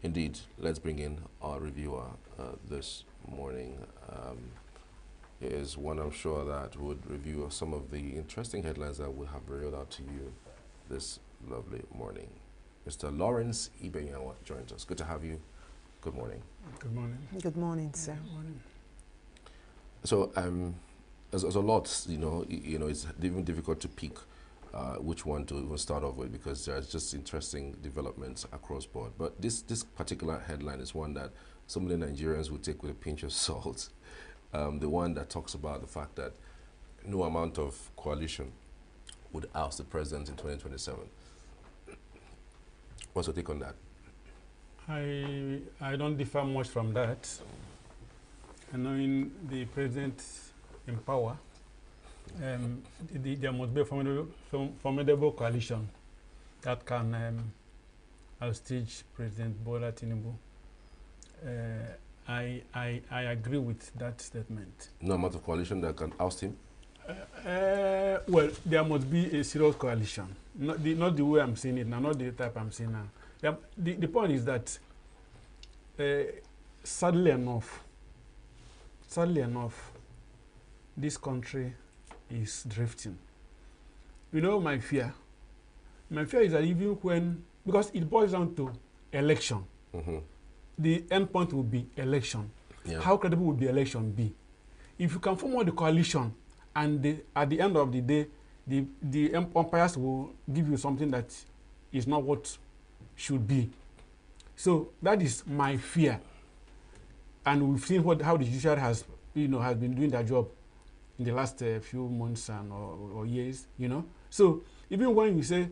Indeed. Let's bring in our reviewer this morning. He is one, I'm sure, that would review some of the interesting headlines that we have revealed out to you this lovely morning. Mr. Lawrence Ibenyawa joins us. Good to have you. Good morning. Good morning. Good morning, sir. Good morning. So, there's a lot, it's even difficult to pick which one to even start off with, because there's just interesting developments across board. But this particular headline is one that so many Nigerians will take with a pinch of salt. The one that talks about the fact that no amount of coalition would oust the president in 2027. What's your take on that? I don't differ much from that. And knowing the president in power, there must be a formidable coalition that can oustage President Bola Tinubu. I agree with that statement. No amount of coalition that can oust him? Well, there must be a serious coalition. Not the way I'm seeing it now, not the type I'm seeing now. The point is that, sadly enough, this country is drifting. You know, my fear is that even when, because it boils down to election, the end point will be election. Yeah. How credible would the election be? If you can form all the coalition, and at the end of the day, the umpires will give you something that is not what should be. So that is my fear. And we've seen how the judiciary has been doing their job in the last few months or years, So even when you say,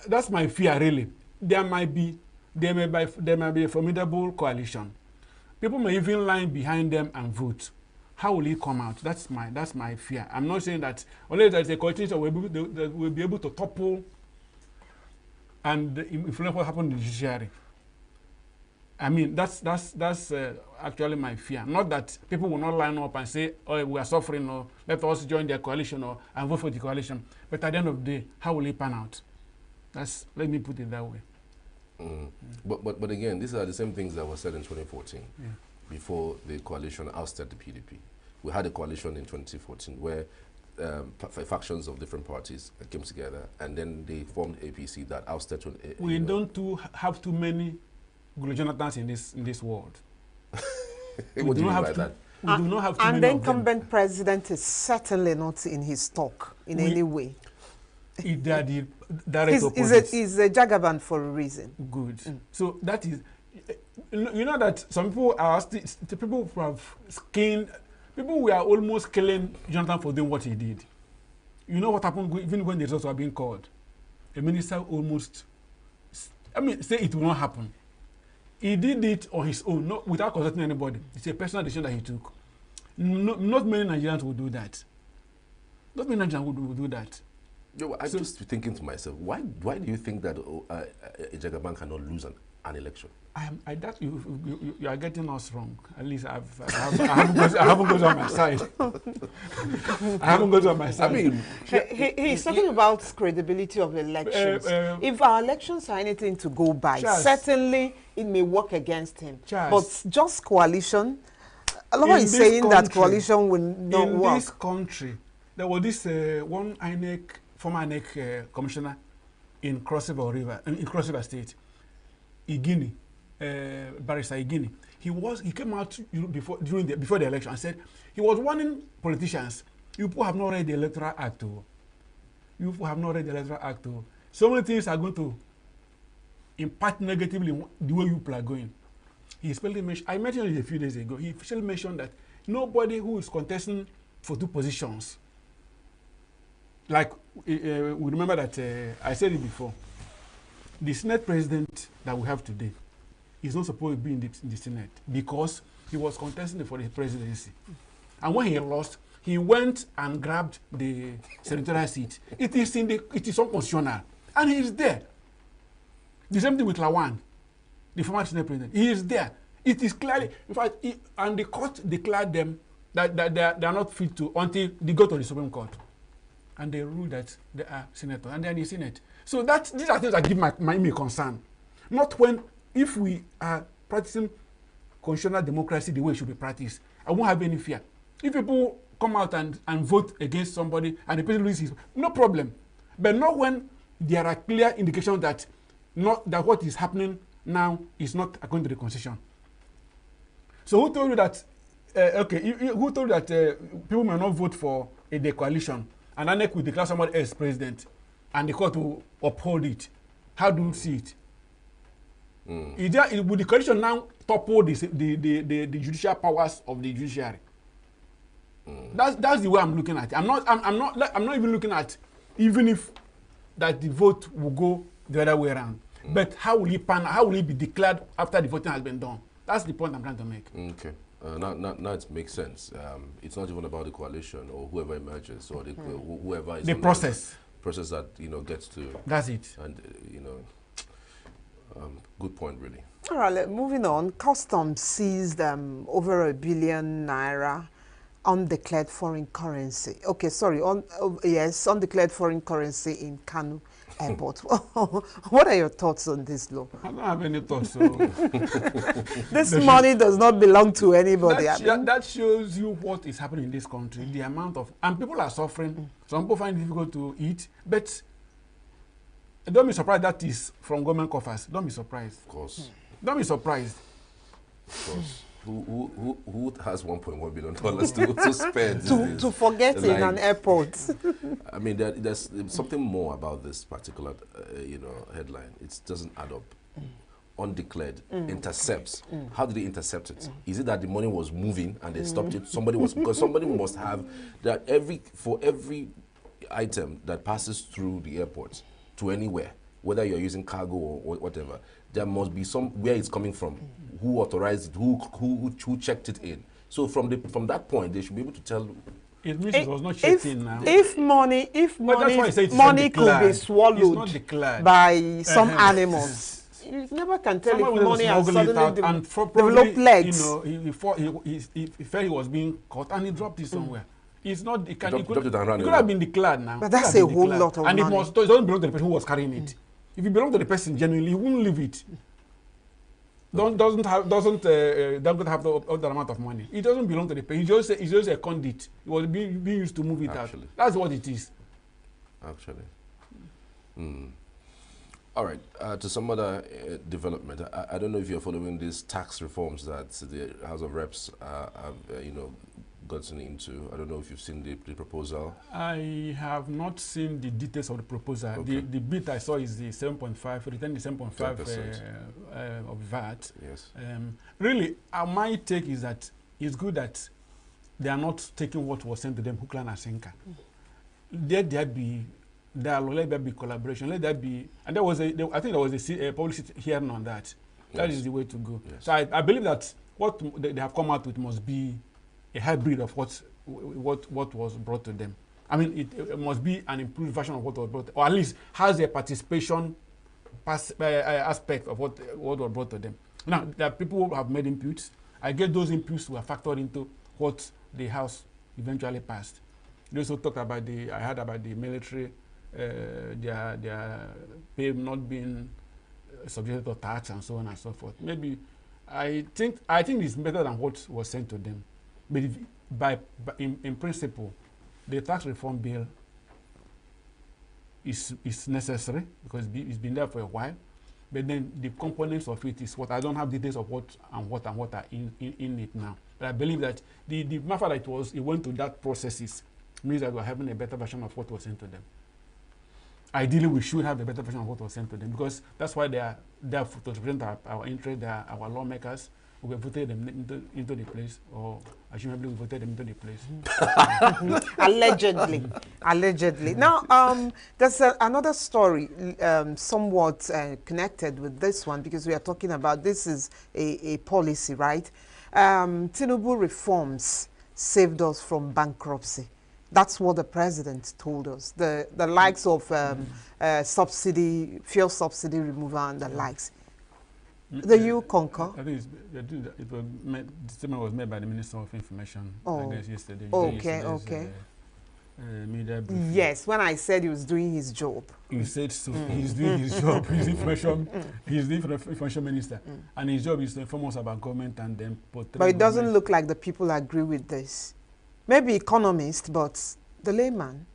that's my fear really, there may be a formidable coalition. People may even line behind them and vote. How will it come out? That's my fear. I'm not saying that unless there's a coalition that will be able to topple and influence what happened in the judiciary. I mean, that's actually my fear. Not that people will not line up and say, "Oh, we are suffering," or "Let us join their coalition," and vote for the coalition. But at the end of the day, how will it pan out? Let me put it that way. But again, these are the same things that were said in 2014, Yeah. before the coalition ousted the PDP. We had a coalition in 2014 where factions of different parties came together, and then they formed APC that ousted. We don't have too many Gulu Jonathans in this world. What do you mean by that? We do not have too And many the of them. incumbent president is certainly not in his talk in any way. They are the direct opposites. He's a Jagaban for a reason. Good. So that is, you know that some people are the people who have skinned, people were almost killing Jonathan for doing what he did. You know what happened even when the results were being called? The minister almost, say it will not happen. He did it on his own, not without consulting anybody. It's a personal decision that he took. Not many Nigerians would do that. Not many Nigerians would do that. I'm just thinking to myself, why do you think that a Jagaban cannot lose an election? You are getting us wrong. At least I haven't got on my side. I haven't got on my side. I mean, He's talking about credibility of elections. If our elections are anything to go by, Charles, certainly it may work against him. Charles, But just coalition, Allah is saying that coalition will not work. In this country, there was this one former INEC commissioner in Cross River State, Igini. Barrister Igini, he came out before the election and said he was warning politicians, you people have not read the Electoral Act. You people have not read the Electoral Act. So many things are going to impact negatively the way you people are going. He especially mentioned, I mentioned it a few days ago, he especially mentioned that nobody who is contesting for two positions, like we remember that I said it before, the Senate president that we have today, he's not supposed to be in the Senate because he was contesting for the presidency. And when he lost, he went and grabbed the senatorial seat. It is unconstitutional. And he is there. The same thing with Lawan, the former Senate president. He is there. It is clearly, in fact, and the court declared them that they are not fit to until they go to the Supreme Court. And they rule that they are senators and they are in the Senate. So these are things that give me concern. Not when if we are practicing constitutional democracy the way it should be practiced, I won't have any fear. If people come out and vote against somebody and the person loses, no problem. But not when there are clear indications that what is happening now is not according to the constitution. So who told you that? Who told you that people may not vote for the coalition and INEC will declare somebody else president and the court will uphold it? How do you see it? Would the coalition now topple the judicial powers of the judiciary? That's the way I'm looking at it. I'm not even looking at even if that the vote will go the other way around. But how will it be declared after the voting has been done? That's the point I'm trying to make. Okay. Now it makes sense. It's not even about the coalition or whoever emerges or whoever is the process that gets to. That's it. And good point, really. All right. Moving on. Customs seized over ₦1 billion undeclared foreign currency. Okay, sorry. Undeclared foreign currency in Kano Airport. What are your thoughts on this law? I don't have any thoughts. So. This money does not belong to anybody. That shows you what is happening in this country. The amount of and people are suffering. Some people find it difficult to eat, but don't be surprised that is from government coffers. Don't be surprised. Of course. Don't be surprised. Of course. Who has $1.1 billion to spend to forget in an airport? I mean, there's something more about this particular headline. It doesn't add up. Undeclared intercepts. How did they intercept it? Is it that the money was moving and they stopped it? Because somebody must have that for every item that passes through the airport to anywhere, whether you're using cargo or whatever, there must be where it's coming from, who authorized it, who checked it in. So from that point, they should be able to tell. It means it was not checked in now. If money could be swallowed by some animals, you never can tell if money has suddenly developed legs. He felt he was being caught and he dropped it somewhere. It's not. It could have been declared now. But that's a whole lot of money. And it doesn't belong to the person who was carrying it. If it belonged to the person genuinely, he wouldn't leave it. Doesn't have the amount of money. It doesn't belong to the person. It's just a conduit. It was being used to move it out. That's what it is. Actually. All right. To some other development, I don't know if you're following these tax reforms that the House of Reps have, gotten into. I don't know if you've seen the proposal. I have not seen the details of the proposal. Okay. The bit I saw is the 7.5, return the 7.5 of VAT. Yes. Really, my take is that it's good that they are not taking what was sent to them, hook, line, and sinker. Let there be dialogue, let there be collaboration, let there be, and I think there was a policy hearing on that. That is the way to go. Yes. So I believe that what they have come out with must be a hybrid of what was brought to them. I mean, it must be an improved version of what was brought, or at least has a participation aspect of what was brought to them. Now, there are people who have made inputs. I get those inputs were factored into what the House eventually passed. They also talked about I heard about the military, their pay not being subjected to tax and so on and so forth. Maybe I think it's better than what was sent to them. But in principle, the tax reform bill is necessary because it's been there for a while. But then the components of it is what I don't have details of what are in it now. But I believe that the matter that it went to that processes means that we're having a better version of what was sent to them. Ideally, we should have a better version of what was sent to them because that's why they are there to represent our interest. They are our lawmakers. We voted them into the place, or assumably we voted them into the place. Allegedly. Now, there's another story somewhat connected with this one because we are talking about this is a policy, right? Tinubu reforms saved us from bankruptcy. That's what the president told us. The likes of subsidy, fuel subsidy removal and the likes. Do you concur? I think the statement was made by the Minister of Information. I guess yesterday. Okay. media briefing. Yes, when I said he was doing his job. You said so. He's doing his job. He's the information minister, and his job is to inform us about government and then portray. But it doesn't look like the people agree with this. Maybe economist, but the layman.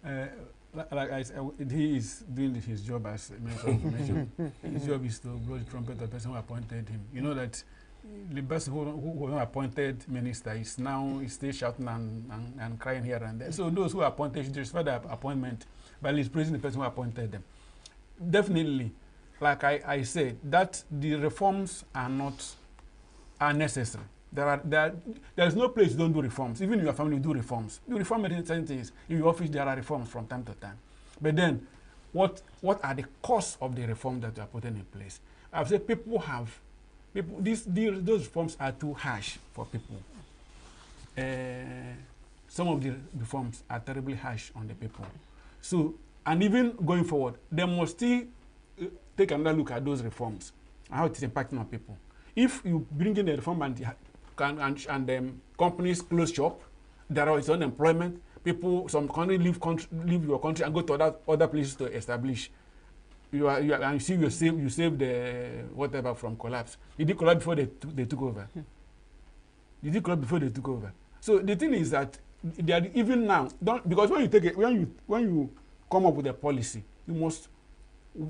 Like I said, he is doing his job as minister of information. His job is to blow the trumpet of the person who appointed him. You know that the person who appointed minister is now still shouting and crying here and there. So those who appointed should justify the appointment by least praising the person who appointed them. Definitely, like I said, that the reforms are necessary. There is no place you don't do reforms. Even in your family, you do reforms. You reform certain things. In your office, there are reforms from time to time. But then, what are the costs of the reforms that you are putting in place? I've said those reforms are too harsh for people. Some of the reforms are terribly harsh on the people. So, and even going forward, they must still take another look at those reforms and how it is impacting on people. If you bring in the reform and companies close shop, there is unemployment. People, some country leave your country and go to other places to establish. And you see you save the whatever from collapse. You did collapse before they took over. You did collapse before they took over. So the thing is that they are even now because when you come up with a policy, you must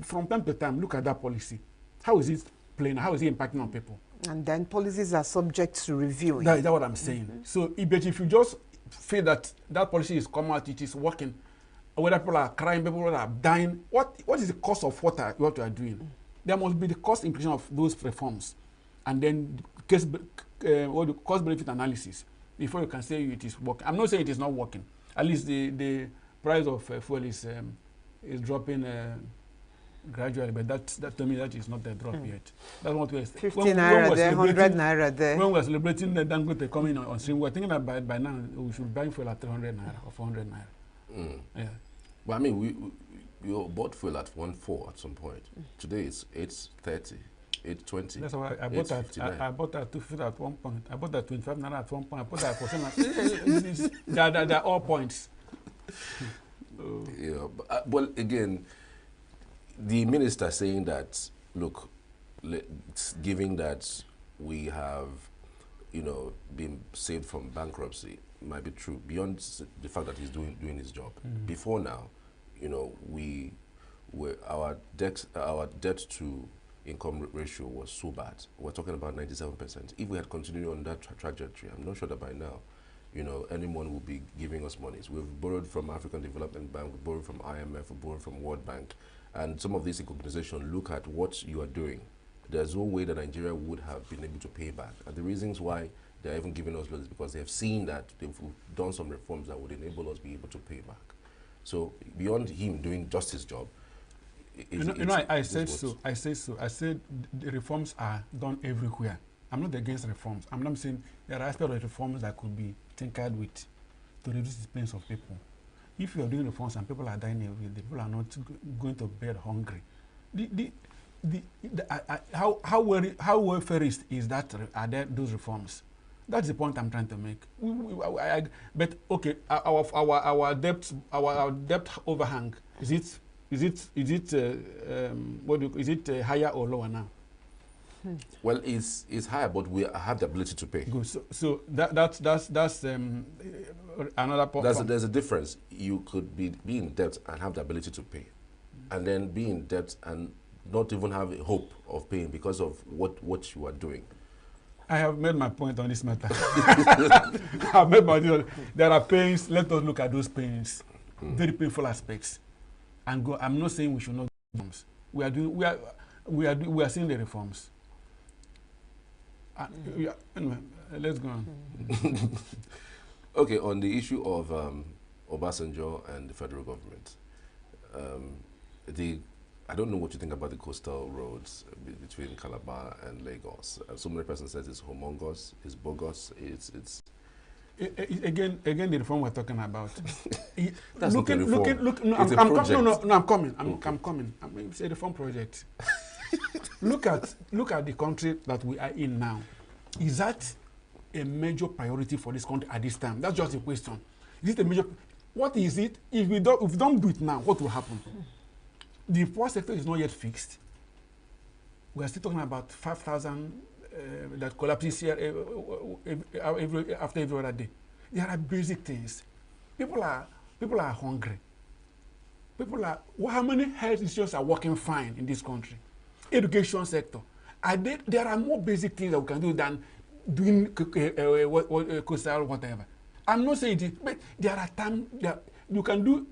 from time to time look at that policy. How is it playing? How is it impacting on people? And then policies are subject to reviewing. That's what I'm saying. So if you just feel that policy is come out, it is working, whether people are crying, people are dying, what is the cost of what you are doing? There must be the cost implication of those reforms, and then cost benefit analysis before you can say it is working. I'm not saying it is not working. At least the price of fuel is dropping gradually, but that to me that is not the drop yet. That's what we're 50 naira there, 100 naira there. When we're celebrating the Dangote coming on stream, we're thinking that by now we should buy fuel at 300 naira or 400 naira. Yeah. Well, I mean, we bought fuel at 1.4 at some point. Today it's 8.30, 8.20. That's why I bought that. I bought that 250 at one point. I bought that 25 naira at one point. I bought that for 7. They're all points. Yeah, but, well, again, the minister saying that, look, given that we have, been saved from bankruptcy, might be true. Beyond the fact that he's doing his job. Before now, our debt to income ratio was so bad. We're talking about 97%. If we had continued on that trajectory, I'm not sure that by now, anyone will be giving us monies. We've borrowed from African Development Bank, we've borrowed from IMF, we've borrowed from World Bank, and some of these organizations look at what you are doing. There's no way that Nigeria would have been able to pay back. And the reasons why they're even giving us loans is because they have seen that they've done some reforms that would enable us to be able to pay back. So beyond him doing just his job, I said so. I said the reforms are done everywhere. I'm not against reforms. I'm not saying there are aspects of reforms that could be tinkered with to reduce the pains of people. If you are doing reforms and people are dying every day, people are not going to bed hungry. How welfarist is that? Are there those reforms? That's the point I'm trying to make. But okay, our debt overhang is it higher or lower now? Well, it's higher, but we have the ability to pay. Good. So that's another point. There's a difference. You could be in debt and have the ability to pay, and then be in debt and not even have a hope of paying because of what you are doing. I have made my point on this matter. I've made my point. There are pains. Let us look at those pains, very painful aspects, and go. I'm not saying we should not do reforms. We are seeing the reforms. Anyway, let's go on. Okay, on the issue of Obasanjo and the federal government, I don't know what you think about the coastal roads between Calabar and Lagos. So many persons says it's humongous, it's bogus, it's again the reform we're talking about. That's not a reform. I'm coming. It's a reform project. Look at the country that we are in now. Is that a major priority for this country at this time? That's just a question. Is it a major? What is it? If we don't do it now, what will happen? The poor sector is not yet fixed. We are still talking about 5,000 that collapses here after every other day. There are basic things. People are hungry. How many health institutions are working fine in this country? Education sector. There are more basic things that we can do than doing coastal whatever. I'm not saying it, but there are times that you can do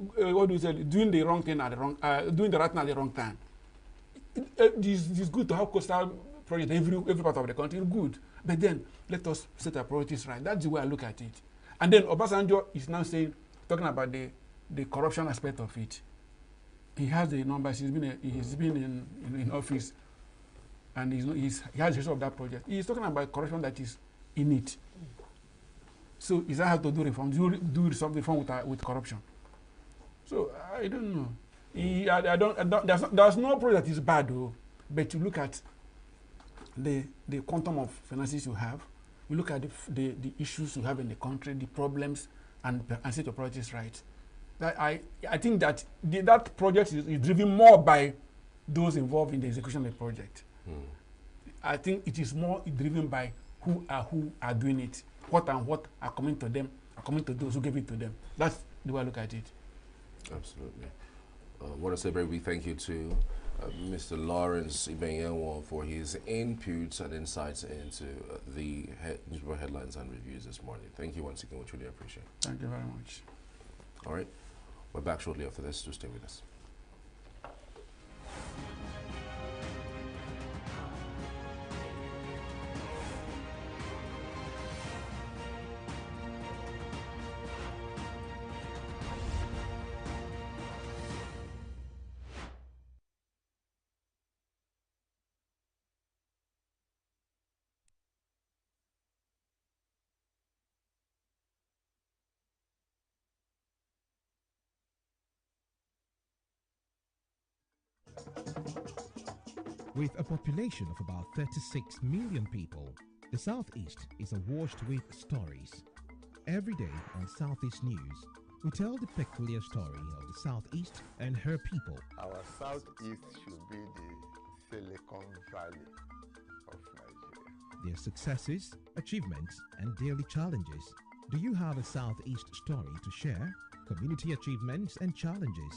doing the wrong thing at the wrong, doing the right thing at the wrong time. It's good to have coastal projects every part of the country. Good, but then let us set our priorities right. That's the way I look at it. And then Obasanjo is now talking about the corruption aspect of it. He has the numbers. He's been in office, and he has the history of that project. He's talking about corruption that is in it. So is that how to do reform? Do something reform with corruption? So I don't know. There's no project that is bad though, but you look at the quantum of finances you have, you look at the issues you have in the country, the problems, and set your priorities right. I think that that project is driven more by those involved in the execution of the project. I think it is more driven by who are doing it, what are coming to them, are coming to those who gave it to them. That's the way I look at it. Absolutely. I want to say a very big thank you to Mr. Lawrence Ibenyewo for his inputs and insights into the newspaper headlines and reviews this morning. Thank you once again. We truly appreciate it. Thank you very much. All right. We're back shortly after this, so stay with us. With a population of about 36 million people, the Southeast is awash with stories. Every day on Southeast News, we tell the peculiar story of the Southeast and her people. Our Southeast should be the Silicon Valley of Nigeria. Their successes, achievements, and daily challenges. Do you have a Southeast story to share? Community achievements and challenges,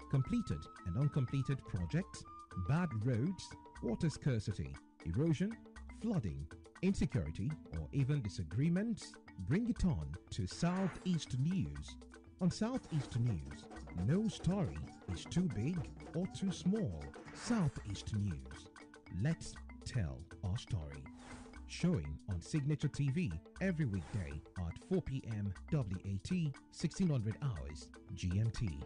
completed and uncompleted projects, bad roads, water scarcity, erosion, flooding, insecurity, or even disagreements? Bring it on to Southeast News. On Southeast News, no story is too big or too small. Southeast News. Let's tell our story. Showing on Signature TV every weekday at 4 p.m. WAT, 1600 hours GMT.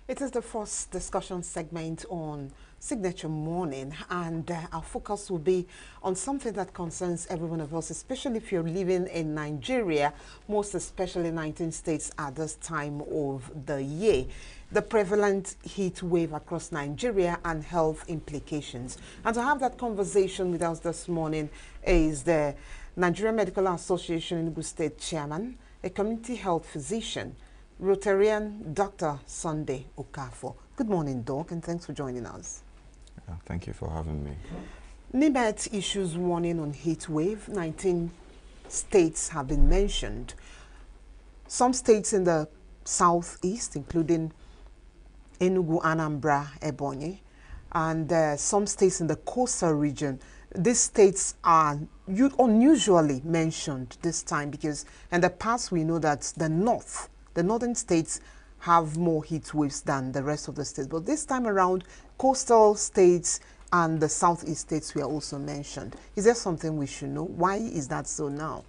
It is the first discussion segment on Signature Morning, and our focus will be on something that concerns every one of us, especially if you're living in Nigeria, most especially 19 states at this time of the year. The prevalent heat wave across Nigeria and health implications. And to have that conversation with us this morning is the Nigerian Medical Association ENUGU State Chairman, a community health physician, Rotarian Dr. Sunday Okafor. Good morning, Doc, and thanks for joining us. Thank you for having me. NIMET issues warning on heat wave. 19 states have been mentioned. Some states in the southeast, including Enugu, Anambra, Ebonyi, and some states in the coastal region. These states are unusually mentioned this time because in the past we know that the northern states have more heat waves than the rest of the states. But this time around, coastal states and the southeast states were also mentioned. Is there something we should know? Why is that so now?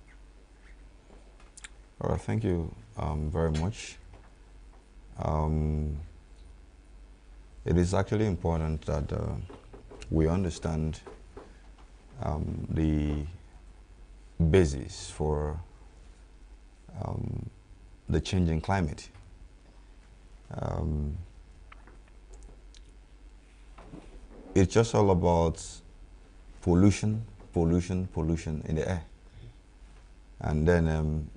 All right, thank you very much. It is actually important that we understand the basis for the changing climate. It's just all about pollution in the air. And then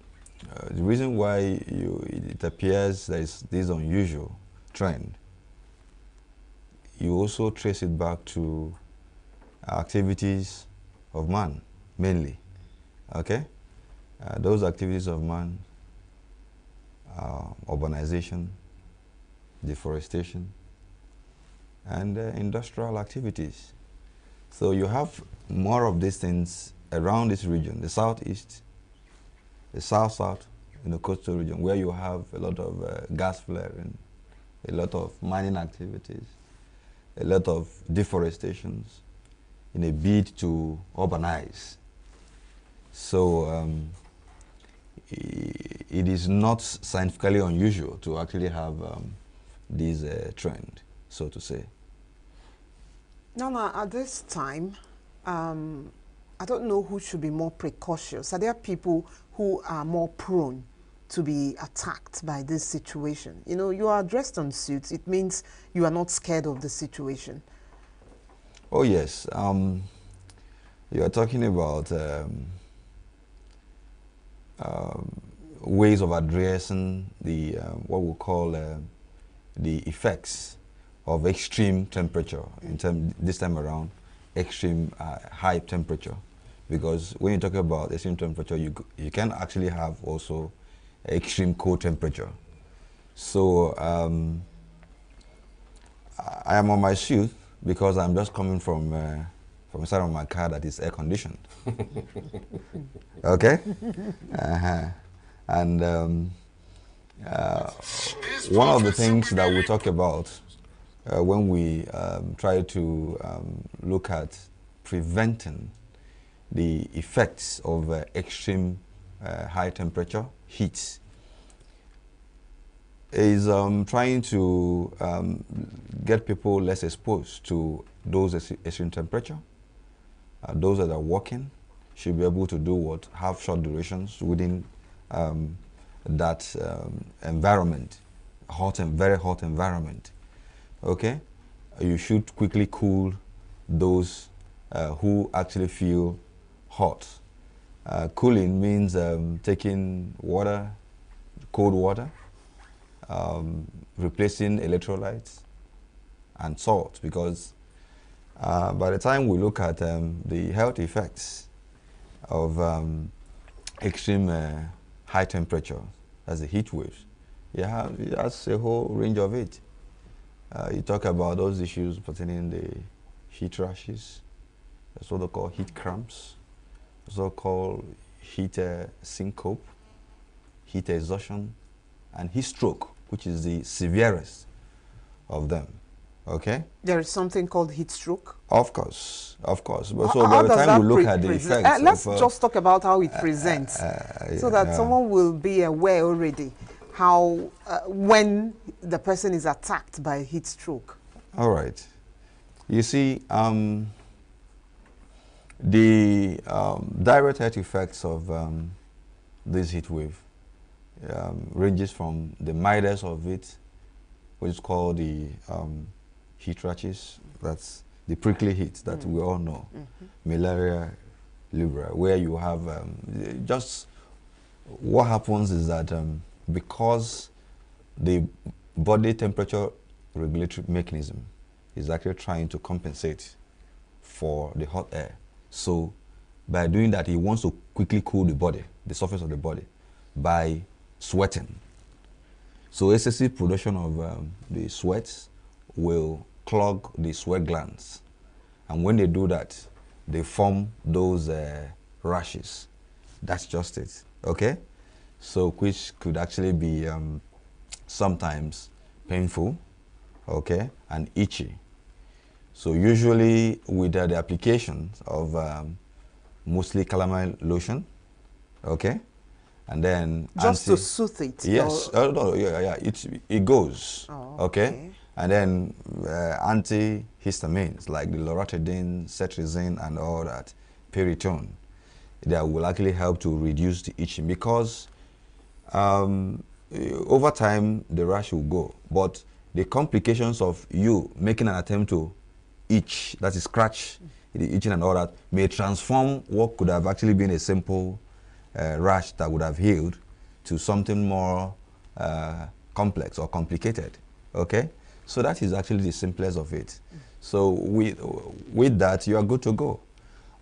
the reason why it appears there is this unusual trend, you also trace it back to activities of man, mainly. Okay? Those activities of man, urbanization, deforestation, and industrial activities. So you have more of these things around this region, the southeast, the south-south, in the coastal region, where you have a lot of gas flaring, a lot of mining activities, a lot of deforestations in a bid to urbanize. So it is not scientifically unusual to actually have this trend, so to say. Now, at this time, I don't know who should be more precautious. Are there people who are more prone to be attacked by this situation? You know, you are dressed on suits. It means you are not scared of the situation. Oh, yes. You are talking about ways of addressing the what we call the effects of extreme temperature. This time around, extreme high temperature, because when you talk about extreme temperature, you can actually have also extreme cold temperature. So I am on my suit because I'm just coming from inside of my car that is air conditioned. Okay? And one of the things that we talk about when we try to look at preventing the effects of extreme high temperature heat is trying to get people less exposed to those extreme temperature. Those that are working should be able to do what? Have short durations within that environment, very hot environment. Okay? You should quickly cool those who actually feel hot. Cooling means taking water, cold water, replacing electrolytes and salt, because by the time we look at the health effects of extreme high temperature, as the heat waves, that's a whole range of it. You talk about those issues pertaining the heat rashes, that's what they call heat cramps, also called heat syncope, heat exhaustion, and heat stroke, which is the severest of them. Okay? There is something called heat stroke? Of course, of course. But so by the time we look at the effects let's just talk about how it presents, so that someone will be aware already how, when the person is attacked by heat stroke. All right. You see, the direct health effects of this heat wave ranges from the mildest of it, which is called the heat rashes. That's the prickly heat that we all know, malaria libera, where you have just what happens is that because the body temperature regulatory mechanism is actually trying to compensate for the hot air. So by doing that, he wants to quickly cool the body, the surface of the body, by sweating. So excessive production of the sweat will clog the sweat glands. And when they do that, they form those rashes. That's just it, okay? So which could actually be sometimes painful, okay, and itchy. So usually with the application of mostly calamine lotion, okay, and then just to soothe it. Yes, no, yeah, it goes, okay, and then antihistamines like the loratadine, cetirizine, and all that, peritone, that will actually help to reduce the itching because over time the rash will go, but the complications of you making an attempt to itch, that is scratch, the itching and all that, may transform what could have actually been a simple rash that would have healed to something more complex or complicated, okay? So that is actually the simplest of it. So with that, you are good to go.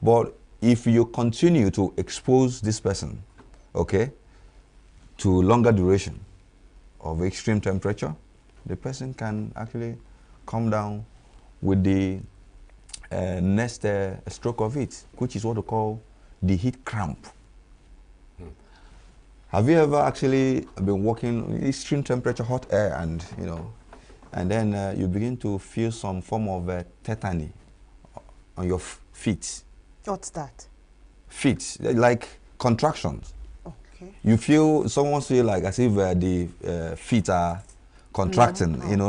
But if you continue to expose this person, okay, to longer duration of extreme temperature, the person can actually come down with the next stroke of it, which is what we call the heat cramp. Have you ever actually been walking in extreme temperature, hot air, and and then you begin to feel some form of tetany on your feet? What's that? Feet, like contractions. Okay. You feel, someone feel like as if the feet are contracting, and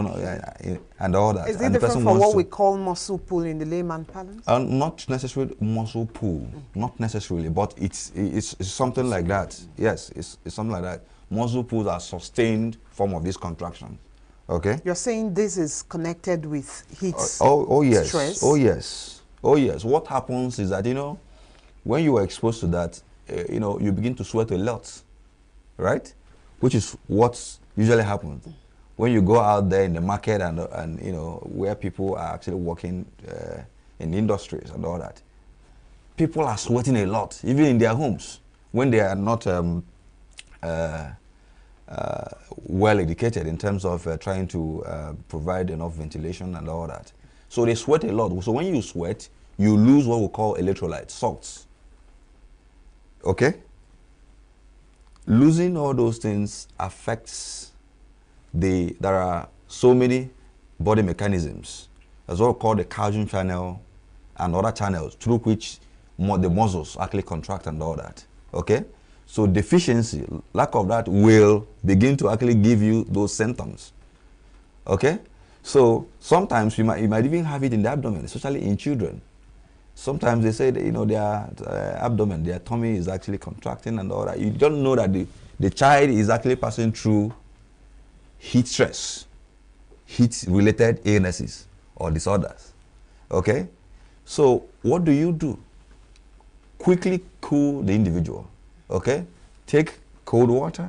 all that. Is it and the different person from wants what we call muscle pull in the layman parlance? Not necessarily muscle pull, not necessarily, but it's something like that. Yes, it's something like that. Muscle pulls are sustained form of this contraction. Okay. You're saying this is connected with heat oh yes. stress? Oh yes. Oh yes. What happens is that when you are exposed to that, you begin to sweat a lot, right? Which is what usually happens when you go out there in the market and where people are actually working in industries and all that. People are sweating a lot, even in their homes, when they are not well educated in terms of trying to provide enough ventilation and all that. So they sweat a lot. So when you sweat, you lose what we call electrolytes, salts. Okay? Losing all those things affects there are so many body mechanisms, as well called the calcium channel and other channels through which the muscles actually contract and all that. Okay? So deficiency, lack of that, will begin to actually give you those symptoms. Okay? So sometimes you might even have it in the abdomen, especially in children. Sometimes they say that, their abdomen, their tummy is actually contracting and all that. You don't know that the child is actually passing through heat stress, heat-related illnesses or disorders. Okay? So what do? Quickly cool the individual. Okay? Take cold water,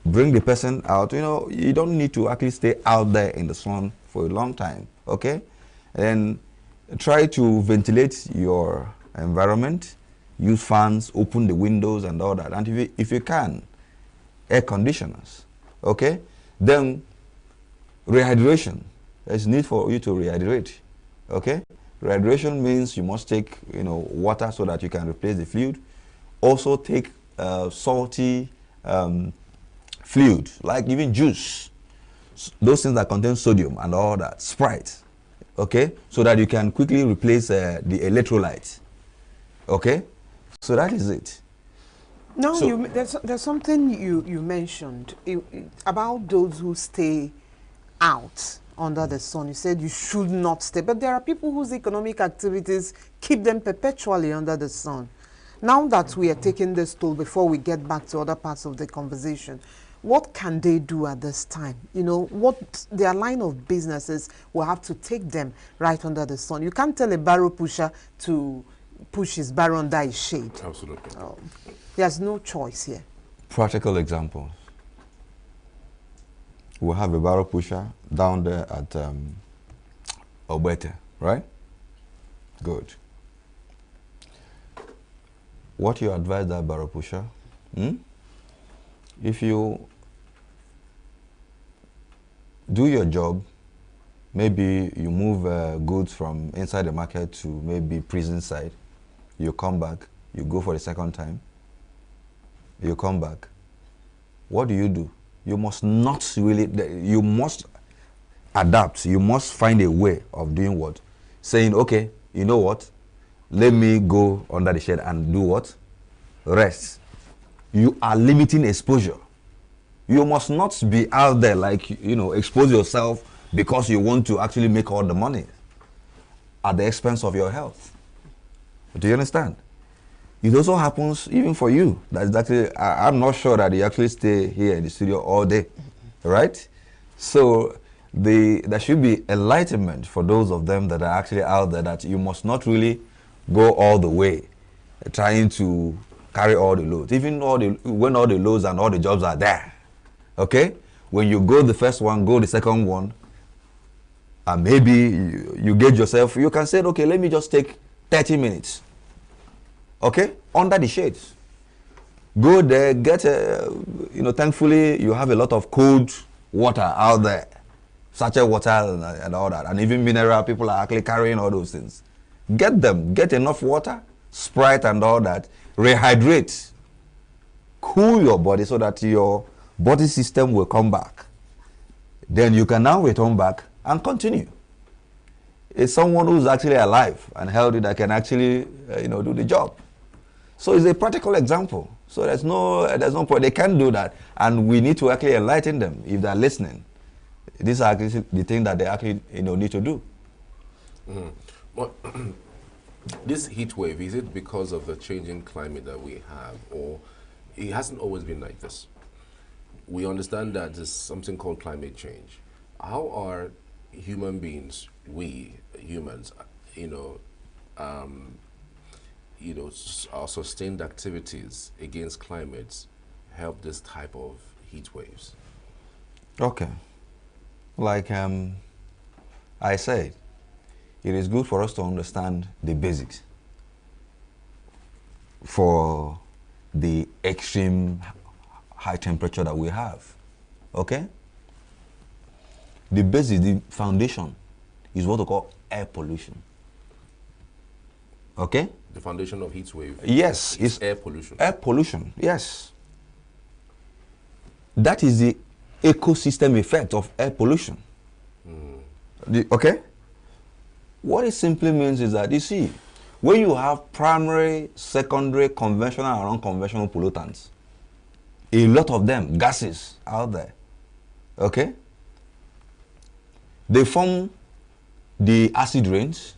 bring the person out. You don't need to actually stay out there in the sun for a long time. Okay? And try to ventilate your environment, use fans, open the windows and all that. And if you can, air conditioners. Okay? Then rehydration. There's need for you to rehydrate. Okay? Rehydration means you must take water so that you can replace the fluid. Also take salty fluid, like even juice. Those things that contain sodium and all that. Sprite. Okay? So that you can quickly replace the electrolyte. Okay? So that is it. No, So, there's something you mentioned about those who stay out under the sun. You said you should not stay. But there are people whose economic activities keep them perpetually under the sun. Now that we are taking this toll, before we get back to other parts of the conversation, what can they do at this time? You know, what their line of businesses will have to take them right under the sun. You can't tell a barrow pusher to push his barrow under his shade. Absolutely. There's no choice here. Practical examples. We have a barrel pusher down there at Obete, right? Good. What you advise that barrel pusher? If you do your job, maybe you move goods from inside the market to maybe prison side, you come back, you go for the second time, you come back. What do? You must not really, you must adapt. You must find a way of doing what? Saying, okay, you know what? Let me go under the shade and do what? Rest. You are limiting exposure. You must not be out there like, you know, expose yourself because you want to actually make all the money at the expense of your health. Do you understand? It also happens even for you. That's actually, I'm not sure that you actually stay here in the studio all day, right? So there should be enlightenment for those of them that are actually out there, that you must not really go all the way trying to carry all the loads, even when all the loads and all the jobs are there. Okay? When you go the first one, go the second one, and maybe you gauge yourself, you can say, okay, let me just take 30 minutes. Okay, under the shades. Go there, get you know, thankfully you have a lot of cold water out there, sachet water and all that, and even mineral. People are actually carrying all those things. Get them, get enough water, Sprite and all that, rehydrate, cool your body so that your body system will come back. Then you can now return back and continue. It's someone who's actually alive and healthy that can actually you know, do the job. So it's a practical example. So there's no point. They can do that, and we need to actually enlighten them if they're listening. These are actually the things that they actually, you know, need to do. Well, this heat wave, is it because of the changing climate that we have, or it hasn't always been like this? We understand that there's something called climate change. How are human beings, we humans, our sustained activities against climates help this type of heat waves? Okay. Like I said, it is good for us to understand the basics for the extreme high temperature that we have. Okay? The basic, the foundation is what we call air pollution. Okay? The foundation of heat wave? Yes. It's air pollution. Air pollution, yes. That is the ecosystem effect of air pollution. Okay? What it simply means is that, you see, when you have primary, secondary, conventional and unconventional pollutants, a lot of them, gases out there, okay? They form the acid rains,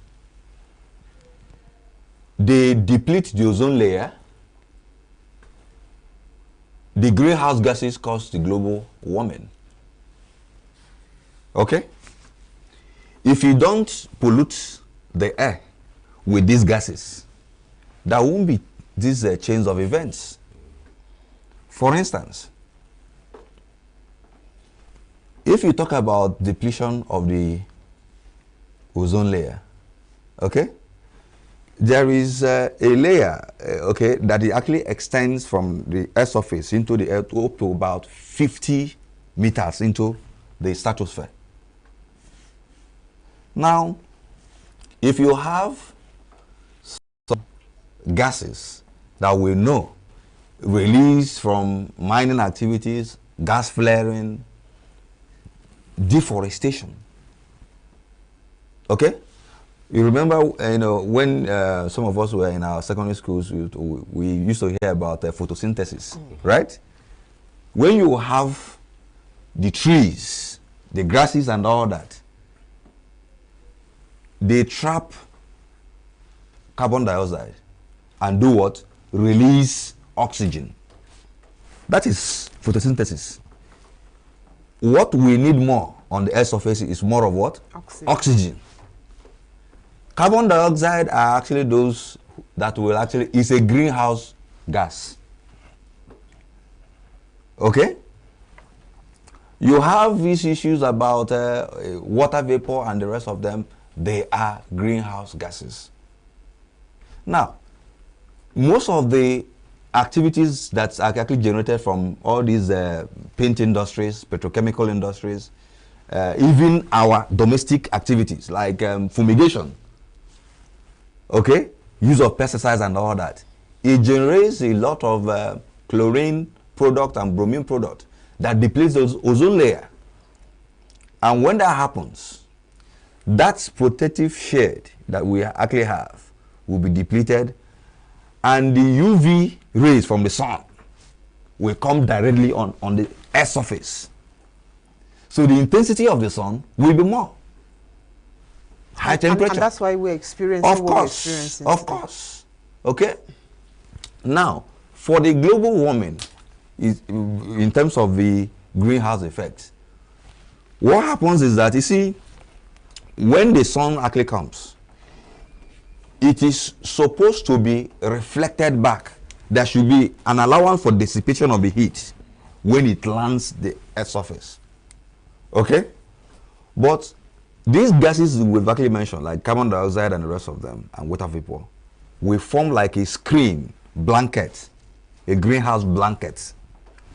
they deplete the ozone layer, the greenhouse gases cause the global warming. Okay? If you don't pollute the air with these gases, there won't be these chains of events. For instance, if you talk about depletion of the ozone layer, okay, there is a layer, okay, that it actually extends from the Earth's surface into the Earth up to about 50 meters into the stratosphere. Now, if you have some gases that we know released from mining activities, gas flaring, deforestation, okay? You remember, when some of us were in our secondary schools, we used to hear about photosynthesis, right? When you have the trees, the grasses and all that, they trap carbon dioxide and do what? Release oxygen. That is photosynthesis. What we need more on the Earth's surface is more of what? Oxygen. Carbon dioxide are actually those that will actually, is a greenhouse gas. Okay? You have these issues about water vapor and the rest of them. They are greenhouse gases. Now, most of the activities that are actually generated from all these paint industries, petrochemical industries, even our domestic activities like fumigation, okay, use of pesticides and all that, it generates a lot of chlorine product and bromine product that depletes the ozone layer. And when that happens, that protective shade that we actually have will be depleted, and the UV rays from the sun will come directly on the Earth's surface. So the intensity of the sun will be more. High temperature. And that's why we're experiencing what we're experiencing. Of course. Okay? Now, for the global warming, in terms of the greenhouse effect, what happens is that, you see, when the sun actually comes, it is supposed to be reflected back. There should be an allowance for dissipation of the heat when it lands the Earth's surface. Okay? But these gases we've actually mentioned, like carbon dioxide and the rest of them, and water vapor, will form like a screen blanket, a greenhouse blanket,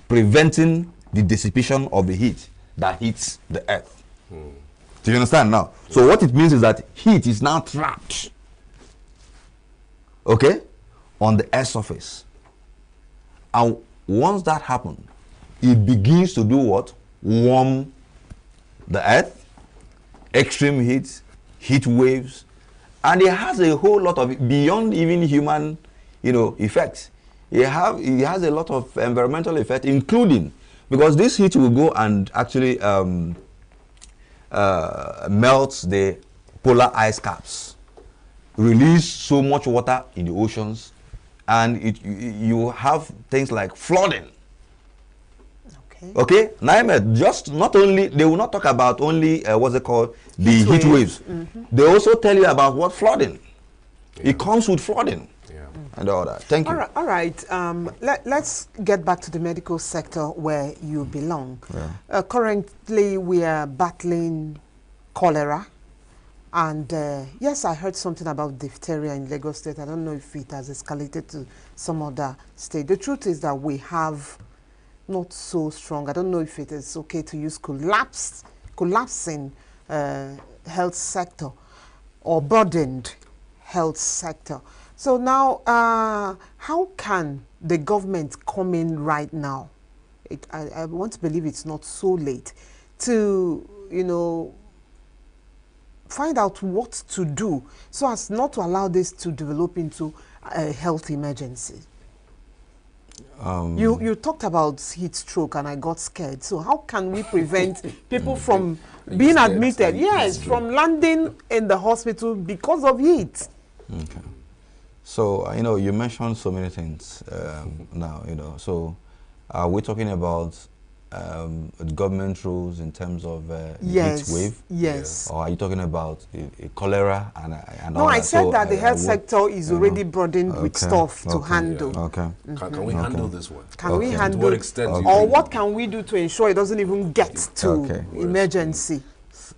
preventing the dissipation of the heat that hits the Earth. Do you understand now? So what it means is that heat is now trapped, okay, on the Earth's surface. And once that happens, it begins to do what? Warm the Earth, extreme heat, heat waves, and it has a whole lot of, beyond even human, effects. It has a lot of environmental effect, including, because this heat will go and actually melts the polar ice caps, release so much water in the oceans, and you have things like flooding. Okay, Naimed, just not only, they will not talk about only what's it called, the heat waves. They also tell you about what flooding. It comes with flooding. And all that. Thank you. All right. Let's get back to the medical sector where you belong. Currently, we are battling cholera. And yes, I heard something about diphtheria in Lagos State. I don't know if it has escalated to some other state. The truth is that we have not so strong. I don't know if it is okay to use collapsing health sector or burdened health sector. So now, how can the government come in right now? I want to believe it's not so late to, find out what to do so as not to allow this to develop into a health emergency. You talked about heat stroke and I got scared. So how can we prevent people from being admitted? Yes, from landing in the hospital because of heat. Okay. So, you mentioned so many things now, So, are we talking about government rules in terms of heat wave? Yes. Or are you talking about cholera and all that? No, I said that the health sector is already burdened with stuff to handle. Okay. Can we handle this one? Can we handle? To what extent? Or what can we do to ensure it doesn't even get to emergency?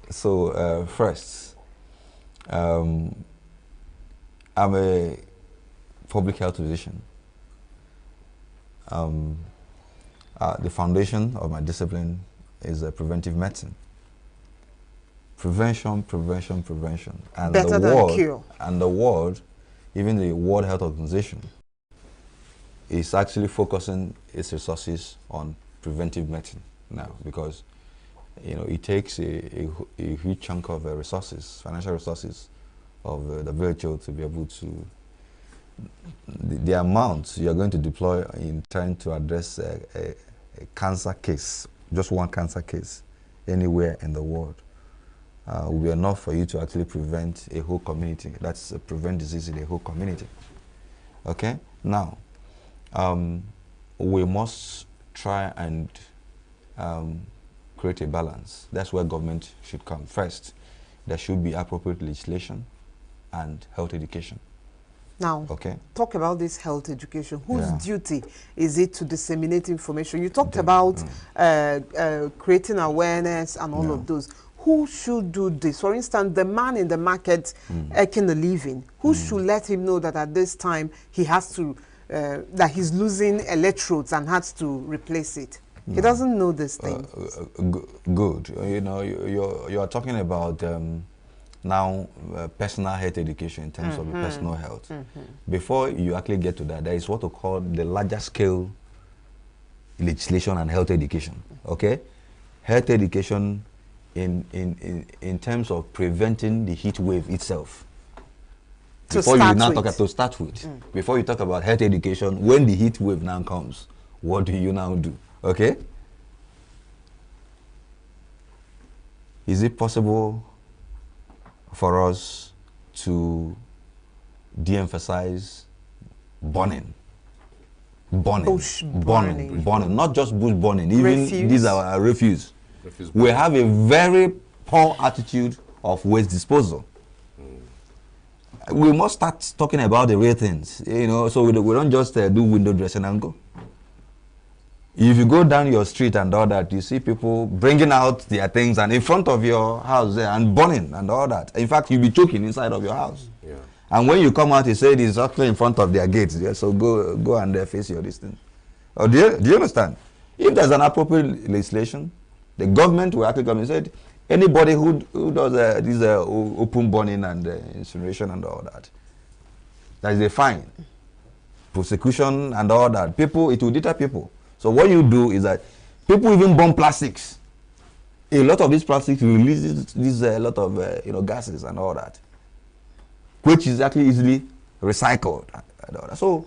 So, first, I'm a public health physician. The foundation of my discipline is preventive medicine. Prevention. And better than cure. And the world, even the World Health Organization, is actually focusing its resources on preventive medicine now, because it takes a huge chunk of resources, financial resources of the WHO to be able to the amount you are going to deploy in trying to address a cancer case, just one cancer case, anywhere in the world, will be enough for you to actually prevent a whole community. That's prevent disease in a whole community. Okay? Now, we must try and create a balance. That's where government should come first. There should be appropriate legislation and health education. Now, okay, talk about this health education. Whose Yeah. duty is it to disseminate information? You talked about creating awareness and all Yeah. of those. Who should do this? For instance, the man in the market earning a living, who should let him know that at this time he has to, that he's losing electrodes and has to replace it? He doesn't know this thing. Good. You know, you are talking about now personal health education in terms of the personal health. Before you actually get to that, there is what we call the larger scale legislation and health education. Okay, health education in terms of preventing the heat wave itself. Before you now talk to start with, before you talk about health education, when the heat wave now comes, what do you now do? Okay? Is it possible for us to de-emphasize burning? Bush burning. Burning. Not just bush burning, even Refuse. these are our refuse. We have a very poor attitude of waste disposal. We must start talking about the real things, you know, so we don't just do window dressing and go. If you go down your street and all that, you see people bringing out their things and in front of your house there and burning and all that. In fact, you'll be choking inside of your house. Yeah. And when you come out, you say it is actually in front of their gates. Yeah? So go and face your distance. Or do you understand? If there's an appropriate legislation, the government will actually come and say, anybody who does this open burning and incineration and all that, there is a fine, prosecution and all that. People, it will deter people. So what you do is that people even burn plastics. A lot of these plastics releases this a lot of gases and all that, which is actually easily recycled. And all that. So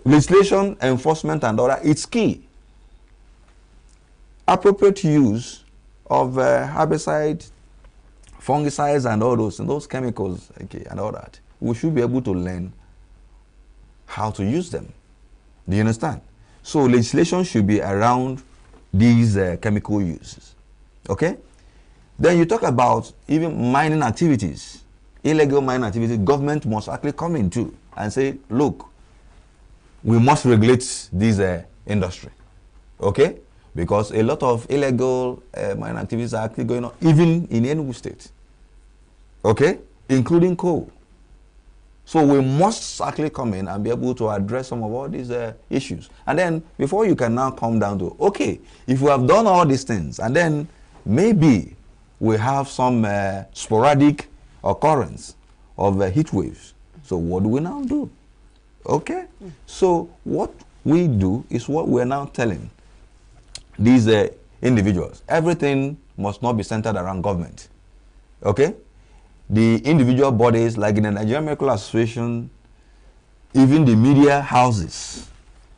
legislation, enforcement and all that, it's key. Appropriate use of herbicide, fungicides and all those chemicals, okay, and all that. We should be able to learn how to use them. Do you understand? So legislation should be around these chemical uses. Okay? Then you talk about even mining activities, illegal mining activities. Government must actually come in too and say, look, we must regulate this industry. Okay? Because a lot of illegal mining activities are actually going on, even in ENUGU state. Okay? Including coal. So we must actually come in and be able to address some of all these issues. And then before you can now come down to, okay, if we have done all these things, and then maybe we have some sporadic occurrence of heat waves. So what do we now do? Okay? So what we do is what we're now telling these individuals. Everything must not be centered around government. Okay? The individual bodies, like in the Nigerian Medical Association, even the media houses,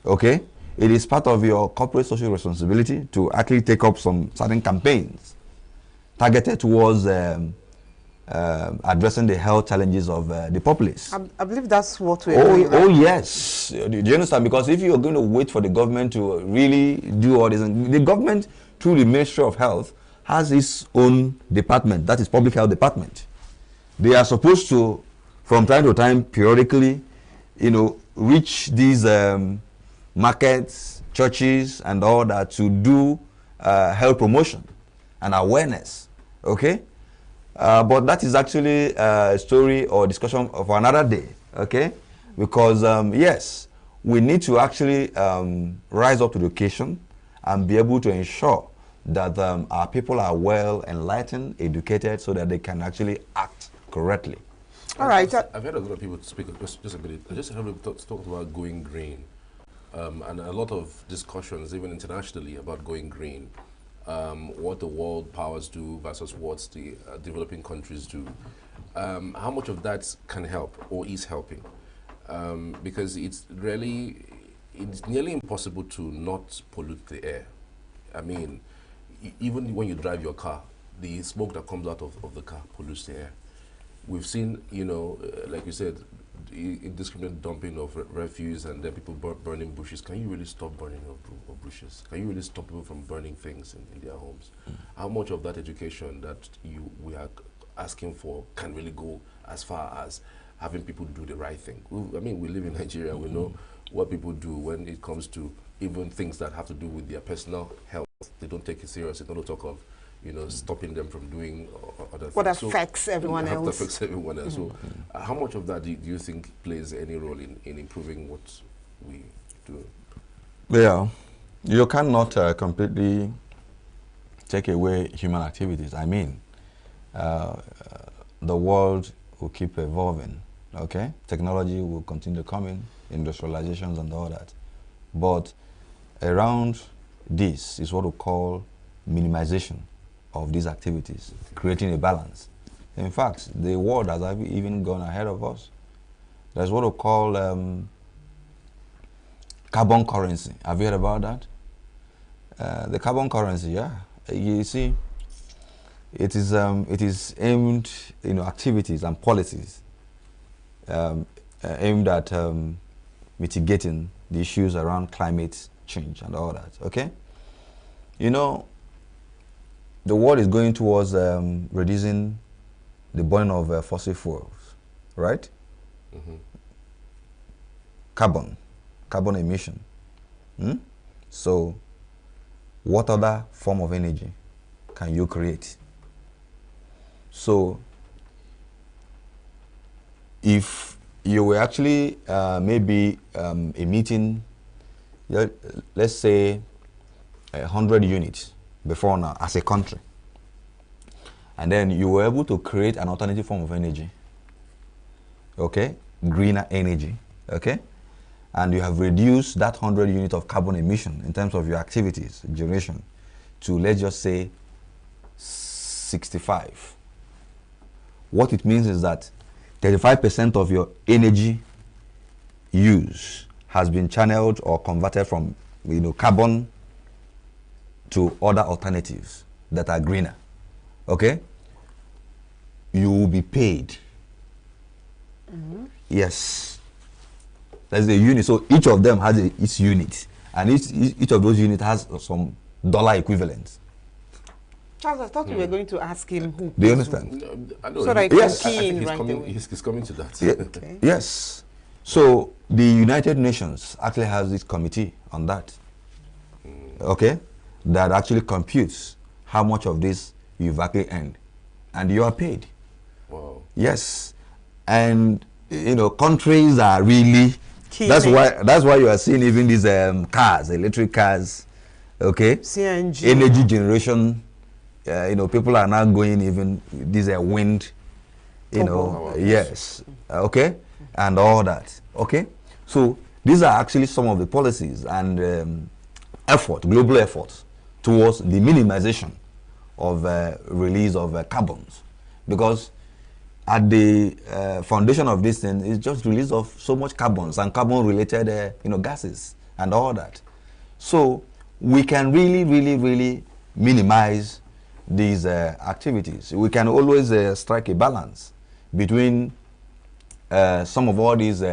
okay? It is part of your corporate social responsibility to actually take up some certain campaigns targeted towards addressing the health challenges of the populace. I believe that's what we're doing. Oh, yes. Do you understand? Because if you're going to wait for the government to really do all this, and the government, through the Ministry of Health, has its own department, that is Public Health Department. They are supposed to, from time to time, periodically, reach these markets, churches, and all that to do health promotion and awareness. Okay? But that is actually a story or discussion for another day. Okay? Because, yes, we need to actually rise up to the occasion and be able to ensure that our people are well enlightened, educated, so that they can actually act correctly. All right. I've heard a lot of people speak, just a minute, I just heard people talk about going green. And a lot of discussions, even internationally, about going green. What the world powers do versus what the developing countries do. How much of that can help or is helping? Because it's nearly impossible to not pollute the air. I mean, even when you drive your car, the smoke that comes out of the car pollutes the air. We've seen, you know, like you said, indiscriminate dumping of refuse and then people burning bushes. Can you really stop burning of bushes? Can you really stop people from burning things in their homes? How much of that education that we are asking for can really go as far as having people do the right thing? I mean, we live in Nigeria. We know what people do when it comes to even things that have to do with their personal health. They don't take it seriously. They don't talk of, you know, stopping them from doing other What things. affects everyone else. What affects everyone else. So how much of that do you think plays any role in improving what we do? Yeah, you cannot completely take away human activities. I mean, the world will keep evolving, okay? Technology will continue coming, industrializations and all that. But around this is what we call minimization of these activities, creating a balance. In fact, the world has even gone ahead of us. There's what we call carbon currency. Have you heard about that? The carbon currency, yeah. You see, it is aimed, you know, activities and policies aimed at mitigating the issues around climate change and all that. Okay, you know, the world is going towards reducing the burning of fossil fuels, right? Carbon emission. So, what other form of energy can you create? So, if you were actually maybe emitting, let's say, 100 units before now as a country, and then you were able to create an alternative form of energy, okay, greener energy, okay, and you have reduced that 100 units of carbon emission in terms of your activities, generation, to, let's just say, 65. What it means is that 35% of your energy use has been channeled or converted from, you know, carbon to other alternatives that are greener. Okay? You will be paid. Yes. There's a unit. So each of them has its unit. And each of those units has some dollar equivalent. Charles, I thought you were going to ask him who. Do you understand? I know. So that I Yes, can I key think in he's right coming, away. he's coming to that. Yeah. Okay. Yes. So the United Nations actually has this committee on that. Okay? That actually computes how much of this you've actually earned. And you are paid. Wow. Yes. And you know, countries are really Keen that's it. why you are seeing even these cars, electric cars, okay? CNG. Energy generation, you know, people are now going even these wind, you know, Power. yes, okay, and all that, okay. So these are actually some of the policies and global efforts towards the minimization of release of carbons, because at the foundation of this thing is just release of so much carbons and carbon-related, you know, gases and all that. So we can really minimize these activities. We can always strike a balance between some of all these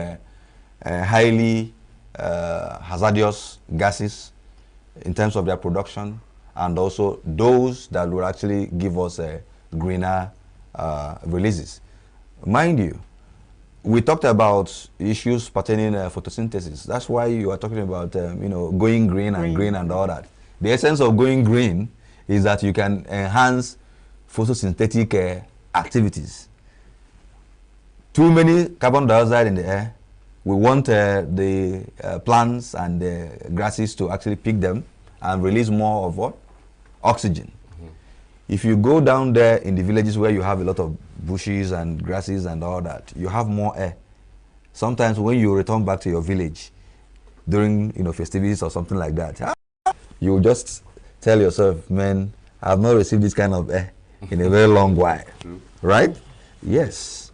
highly hazardous gases in terms of their production, and also those that will actually give us greener releases. Mind you, we talked about issues pertaining photosynthesis. That's why you are talking about you know, going green and all that. The essence of going green is that you can enhance photosynthetic activities. Too many carbon dioxide in the air. We want the plants and the grasses to actually pick them and release more of what? Oxygen. If you go down there in the villages where you have a lot of bushes and grasses and all that, you have more air. Sometimes when you return back to your village during, you know, festivities or something like that, you just tell yourself, man, I have not received this kind of air in a very long while. Right? Yes.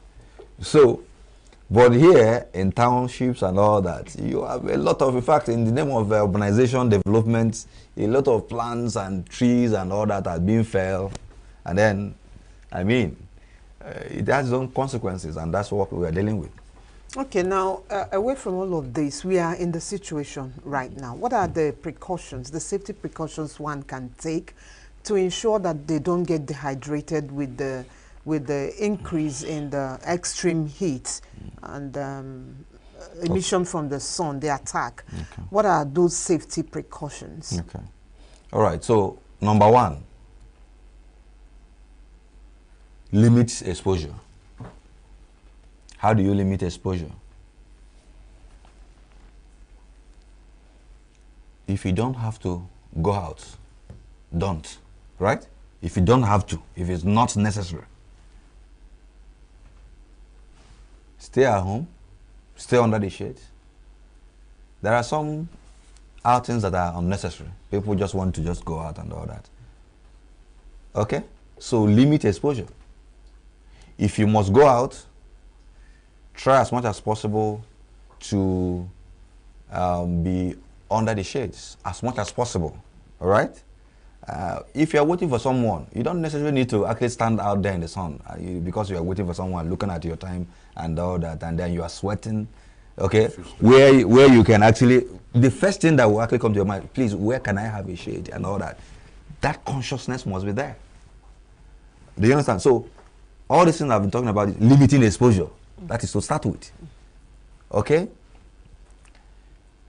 So, but here in townships and all that, you have a lot of, in fact, in the name of urbanization, development, a lot of plants and trees and all that are being felled And then, I mean, it has its own consequences, and that's what we are dealing with. Okay, now, away from all of this, we are in the situation right now. What are the precautions, the safety precautions one can take to ensure that they don't get dehydrated with the increase in the extreme heat and emission from the sun, the attack? Okay. What are those safety precautions? Okay. All right, so number one, limit exposure. How do you limit exposure? If you don't have to go out, don't, right? If you don't have to, if it's not necessary, stay at home, stay under the shade. There are some outings that are unnecessary. People just want to just go out and all that. Okay? So limit exposure. If you must go out, try as much as possible to be under the shades as much as possible. All right? If you're waiting for someone, you don't necessarily need to actually stand out there in the sun because you are waiting for someone, looking at your time and all that, and then you are sweating. Okay? Where you can actually, the first thing that will actually come to your mind, please, where can I have a shade and all that? That consciousness must be there. Do you understand? So, all these things I've been talking about is limiting exposure. That is to start with. Okay?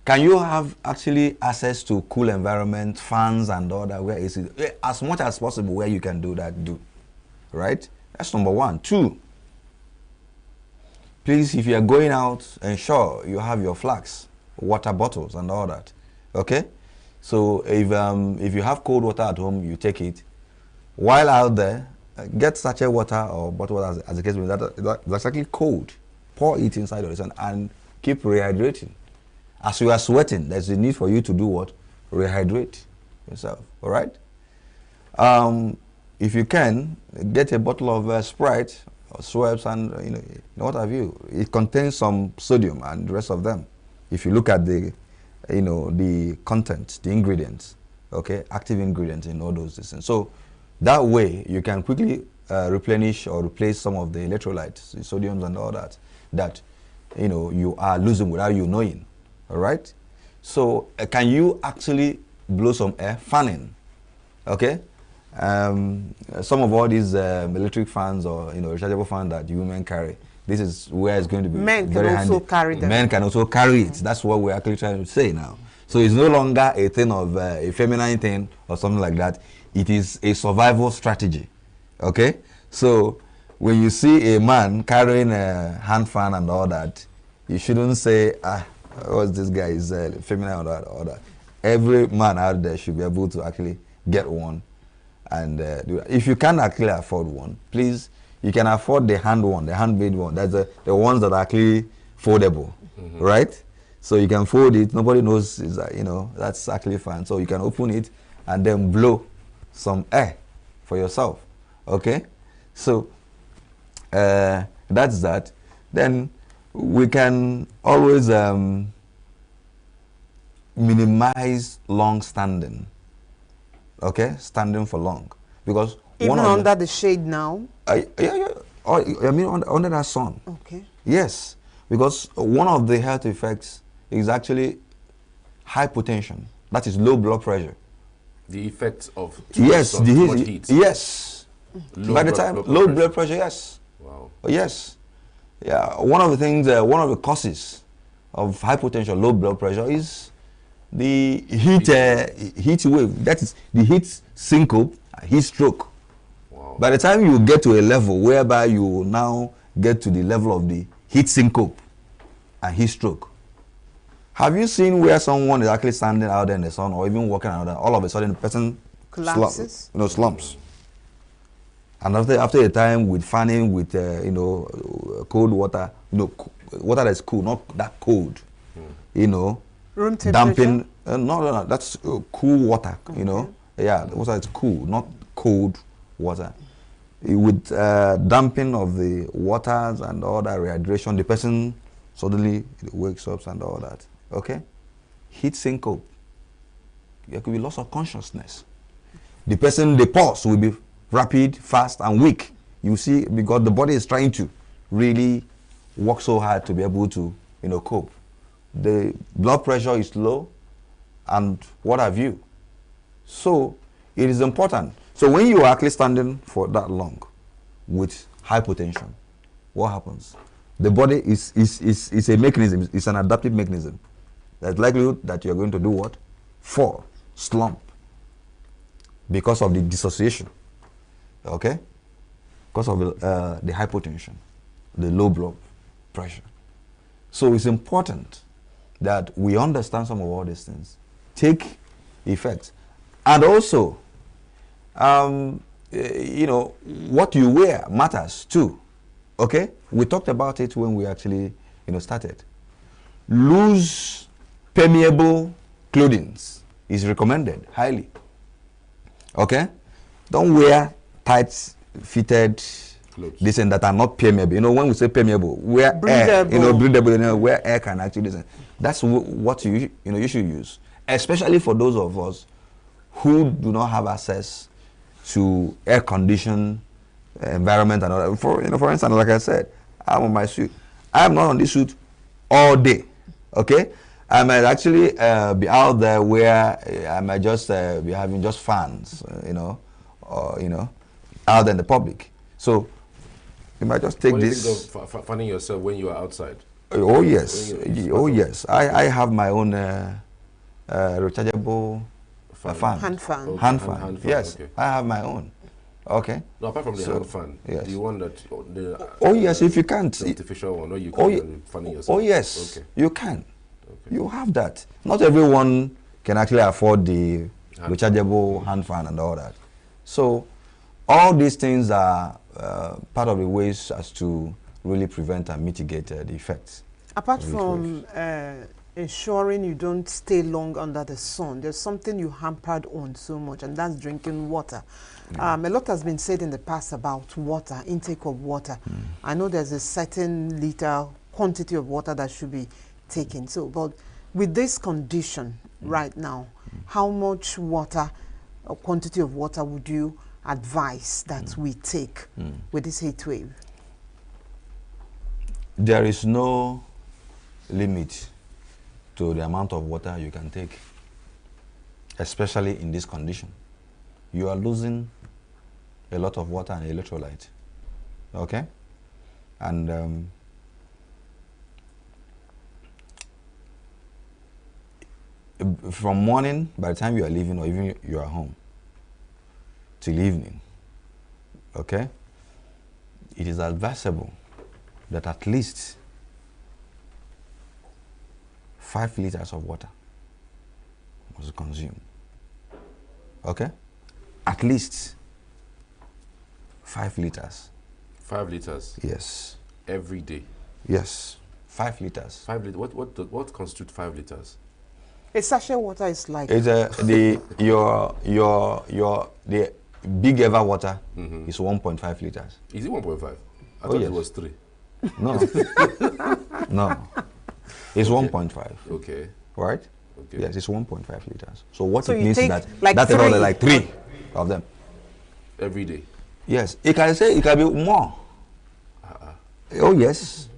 Can you have actually access to cool environment, fans and all that, where is it? As much as possible where you can do that, do. Right? That's number one. Two, please, if you are going out, ensure you have your flasks, water bottles and all that. Okay? So if you have cold water at home, you take it. While out there, get sachet water or bottled water as the case may be. That's actually cold. Pour it inside of the sun and keep rehydrating. As you are sweating, there's a need for you to do what? Rehydrate yourself. All right? If you can, get a bottle of Sprite or Schweppes and what have you. It contains some sodium and the rest of them. If you look at the the content, the ingredients, okay, active ingredients in all those things. So that way, you can quickly replenish or replace some of the electrolytes, the sodiums and all that, you are losing without you knowing, all right? So can you actually blow some air? Fanning, okay? Some of all these electric fans or, rechargeable fans that you women carry, this is where it's going to be Men very can also handy. carry them. Men can also carry it. That's what we're actually trying to say now. So it's no longer a thing of a feminine thing or something like that. It is a survival strategy, okay? So when you see a man carrying a hand fan and all that, you shouldn't say, what's this guy is feminine or that. Every man out there should be able to actually get one and do that. If you can't actually afford one, please, you can afford the hand one, the handmade one. That's the ones that are actually foldable, right? So you can fold it. Nobody knows, that's actually fine. So you can open it and then blow some air for yourself, okay? So that's that. Then we can always minimize long standing, okay? Standing for long, because Even under the shade now? Yeah. I mean under that sun. Okay. Yes, because one of the health effects is actually hypotension. That is low blood pressure. The effects of Too much heat. Yes. By the time low blood pressure, yes. Wow. Yes. Yeah. One of the things, one of the causes of hypotension, low blood pressure, is the heat wave. That is the heat syncope, heat stroke. Wow. By the time you get to a level whereby you now get to the level of the heat syncope and heat stroke. Have you seen where someone is actually standing out there in the sun or even walking around, all of a sudden the person collapses? Slumps. And after a time with fanning, with cold water, water that's cool, not that cold, Room temperature? damping. No, that's cool water. Okay. Yeah, the water is cool, not cold water. With damping of the waters and all that rehydration, the person suddenly wakes up and all that. Okay? Heat syncope. There could be loss of consciousness. The pulse will be rapid, fast, and weak. You see, because the body is trying to really work so hard to be able to, cope. The blood pressure is low, and what have you. So it is important. So when you are actually standing for that long with hypotension, what happens? The body is a mechanism, it's an adaptive mechanism. There's likelihood that you're going to do what? Fall, slump, because of the dissociation, okay? Because of the hypotension, the low blood pressure. So it's important that we understand some of all these things, take effect. And also, what you wear matters too, okay? We talked about it when we actually, started. Loose, permeable clothing is recommended highly, okay? Don't wear tight-fitted this and that are not permeable. When we say permeable, where breathable. air, breathable, where air can actually. That's what you should use, especially for those of us who do not have access to air-conditioned environment and all that. For instance, like I said, I'm on my suit. I'm not on this suit all day. Okay, I might actually be out there where I might just be having just fans, out in the public. So you might just take this. What do you think of fanning yourself when you are outside? Oh yes, yes. I have my own rechargeable fan. Hand fan. Okay. Hand fan. Hand fan, Yes, okay. I have my own. Okay. No, apart from the hand fan, yes. do you want that? Oh yes, if you can't. The artificial one, or you Oh, can fanning yourself. Oh yes, Okay. you can. Okay. You have that. Not everyone can actually afford the Hand rechargeable hand fan and all that. So all these things are part of the ways as to really prevent and mitigate the effects. Apart of heat from waves. ensuring you don't stay long under the sun, there's something you hampered on so much, and that's drinking water. A lot has been said in the past about water, intake of water. I know there's a certain liter quantity of water that should be taken. So, but with this condition right now, how much water, or quantity of water would you advise that we take with this heat wave? There is no limit to the amount of water you can take, especially in this condition. You are losing a lot of water and electrolyte, okay? And from morning, by the time you are leaving or even you are home, till evening, okay? It is advisable that at least 5 liters of water must be consumed. Okay? At least 5 liters. 5 liters. Yes. Every day. Yes. 5 liters. 5 liters. What constitutes 5 liters? A sachet water is like It's the big ever water is 1.5 liters. Is it 1.5? I Oh, thought yes. it was 3. No. No. It's 1.5. Okay. Right? Okay. Yes, it's 1.5 liters. So what So it you means is take that like that's about 3. like 3 of them. Every day. Yes. It can be more. Oh yes.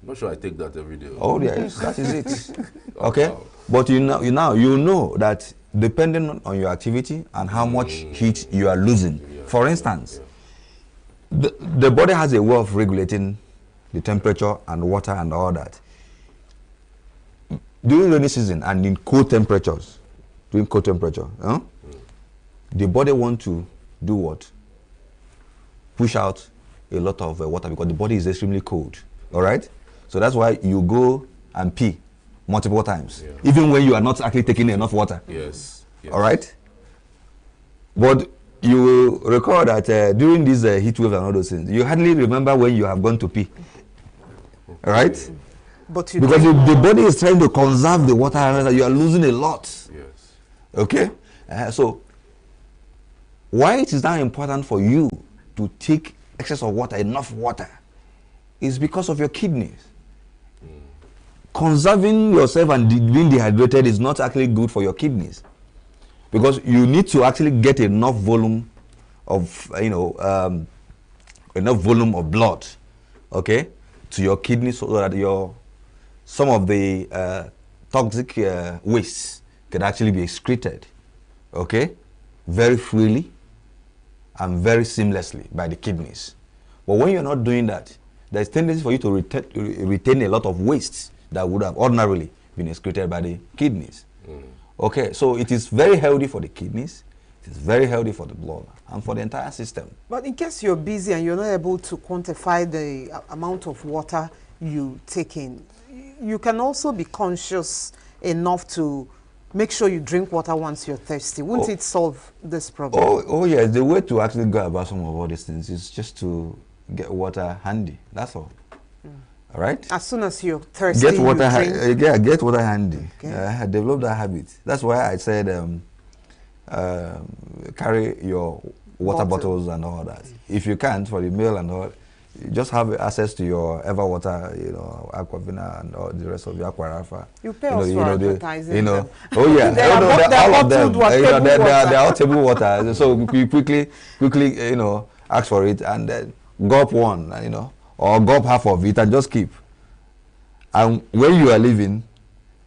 I'm not sure I take that every day. Oh yes, that is it. Okay? Wow. But you know that depending on your activity and how much heat you are losing. Yeah, For instance, the body has a way of regulating the temperature and water and all that. During rainy season and in cold temperatures, the body want to do what? Push out a lot of water because the body is extremely cold. All right? So that's why you go and pee multiple times, even when you are not actually taking enough water. Yes. Yes. All right? But you will recall that during this heat wave and all those things, you hardly remember when you have gone to pee. All right? but you Because drink the body is trying to conserve the water, and you are losing a lot. Yes. Okay? So, why it is now important for you to take excess of water, enough water, is because of your kidneys. Conserving yourself and being dehydrated is not actually good for your kidneys, because you need to actually get enough volume of enough volume of blood, okay, to your kidneys so that some of the toxic waste can actually be excreted, okay, very freely and very seamlessly by the kidneys. But when you're not doing that, there's tendency for you to retain a lot of waste that would have ordinarily been excreted by the kidneys. Okay, so it is very healthy for the kidneys, it is very healthy for the blood and for the entire system. But in case you're busy and you're not able to quantify the amount of water you take in, you can also be conscious enough to make sure you drink water once you're thirsty. Wouldn't it solve this problem? Oh yes, the way to actually go about some of all these things is just to get water handy. That's all. All right? As soon as you're thirsty, get water, you drink. get water handy. Okay. Develop that habit. That's why I said carry your water bottles and all that. If you can't, for the meal and all, you just have access to your Everwater, Aquavina and all the rest of your Aquarafa. You pay us for advertising. Oh yeah, all of them. They're all table water. So you quickly, ask for it and then gulp one, or gulp half of it and just keep. And when you are leaving,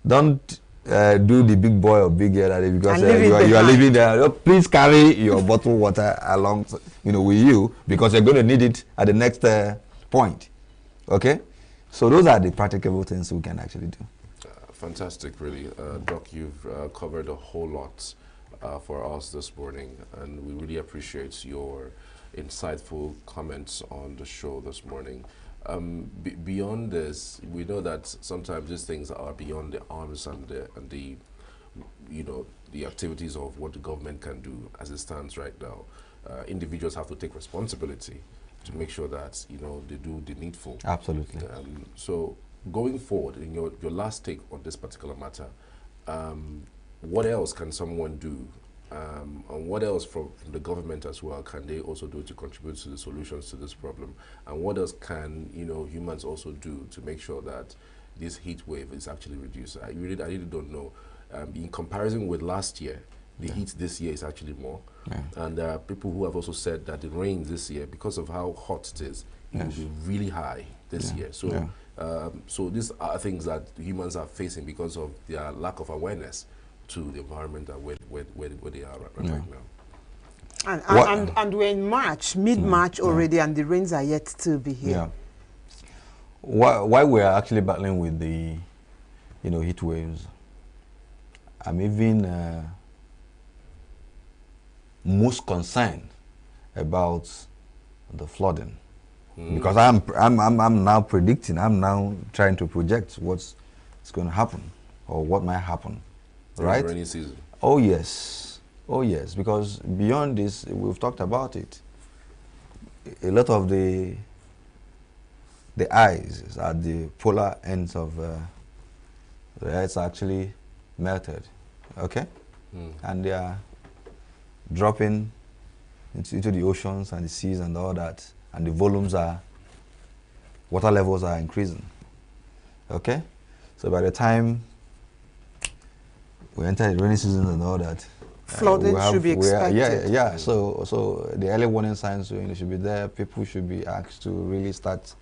don't do the big boy or big girl because you are leaving there. Please carry your bottled water along, with you because you're going to need it at the next point. Okay, so those are the practicable things we can actually do. Fantastic, really, Doc. You've covered a whole lot for us this morning, and we really appreciate your insightful comments on the show this morning. Beyond this, we know that sometimes these things are beyond the arms and the activities of what the government can do as it stands right now. Individuals have to take responsibility to make sure that they do the needful. Absolutely. So going forward, in your last take on this particular matter, what else can someone do? And what else from the government as well can they also do to contribute to the solutions to this problem? And what else can humans also do to make sure that this heat wave is actually reduced? I really don't know. In comparison with last year, the heat this year is actually more. And there are people who have also said that the rain this year, because of how hot it is, it will be really high this year. So, so these are things that humans are facing because of their lack of awareness to the environment and where they are right now. And we're in March, mid-March already, and the rains are yet to be here. Yeah. While we're actually battling with the, heat waves, I'm even most concerned about the flooding, because I'm now predicting, I'm now trying to project what's going to happen or what might happen. Right? Rainy season. Oh yes, because beyond this, we've talked about it. A lot of the ice at the polar ends of the Earth actually melted, okay? And they are dropping into the oceans and the seas and all that, and the water levels are increasing, okay? So by the time we enter the rainy season and all that, flooding should be expected. Yeah. So the early warning signs should be there. People should be asked to really start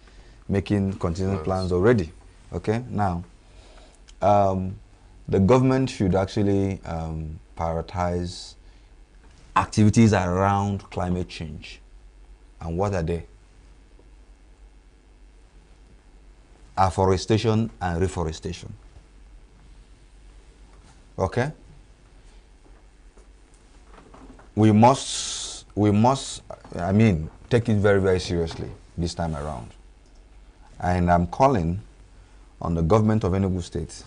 making contingency plans already. Okay. Now, the government should actually prioritize activities around climate change. And what are they? Afforestation and reforestation. Okay, we must, take it very, very seriously this time around. And I'm calling on the government of ENUGU State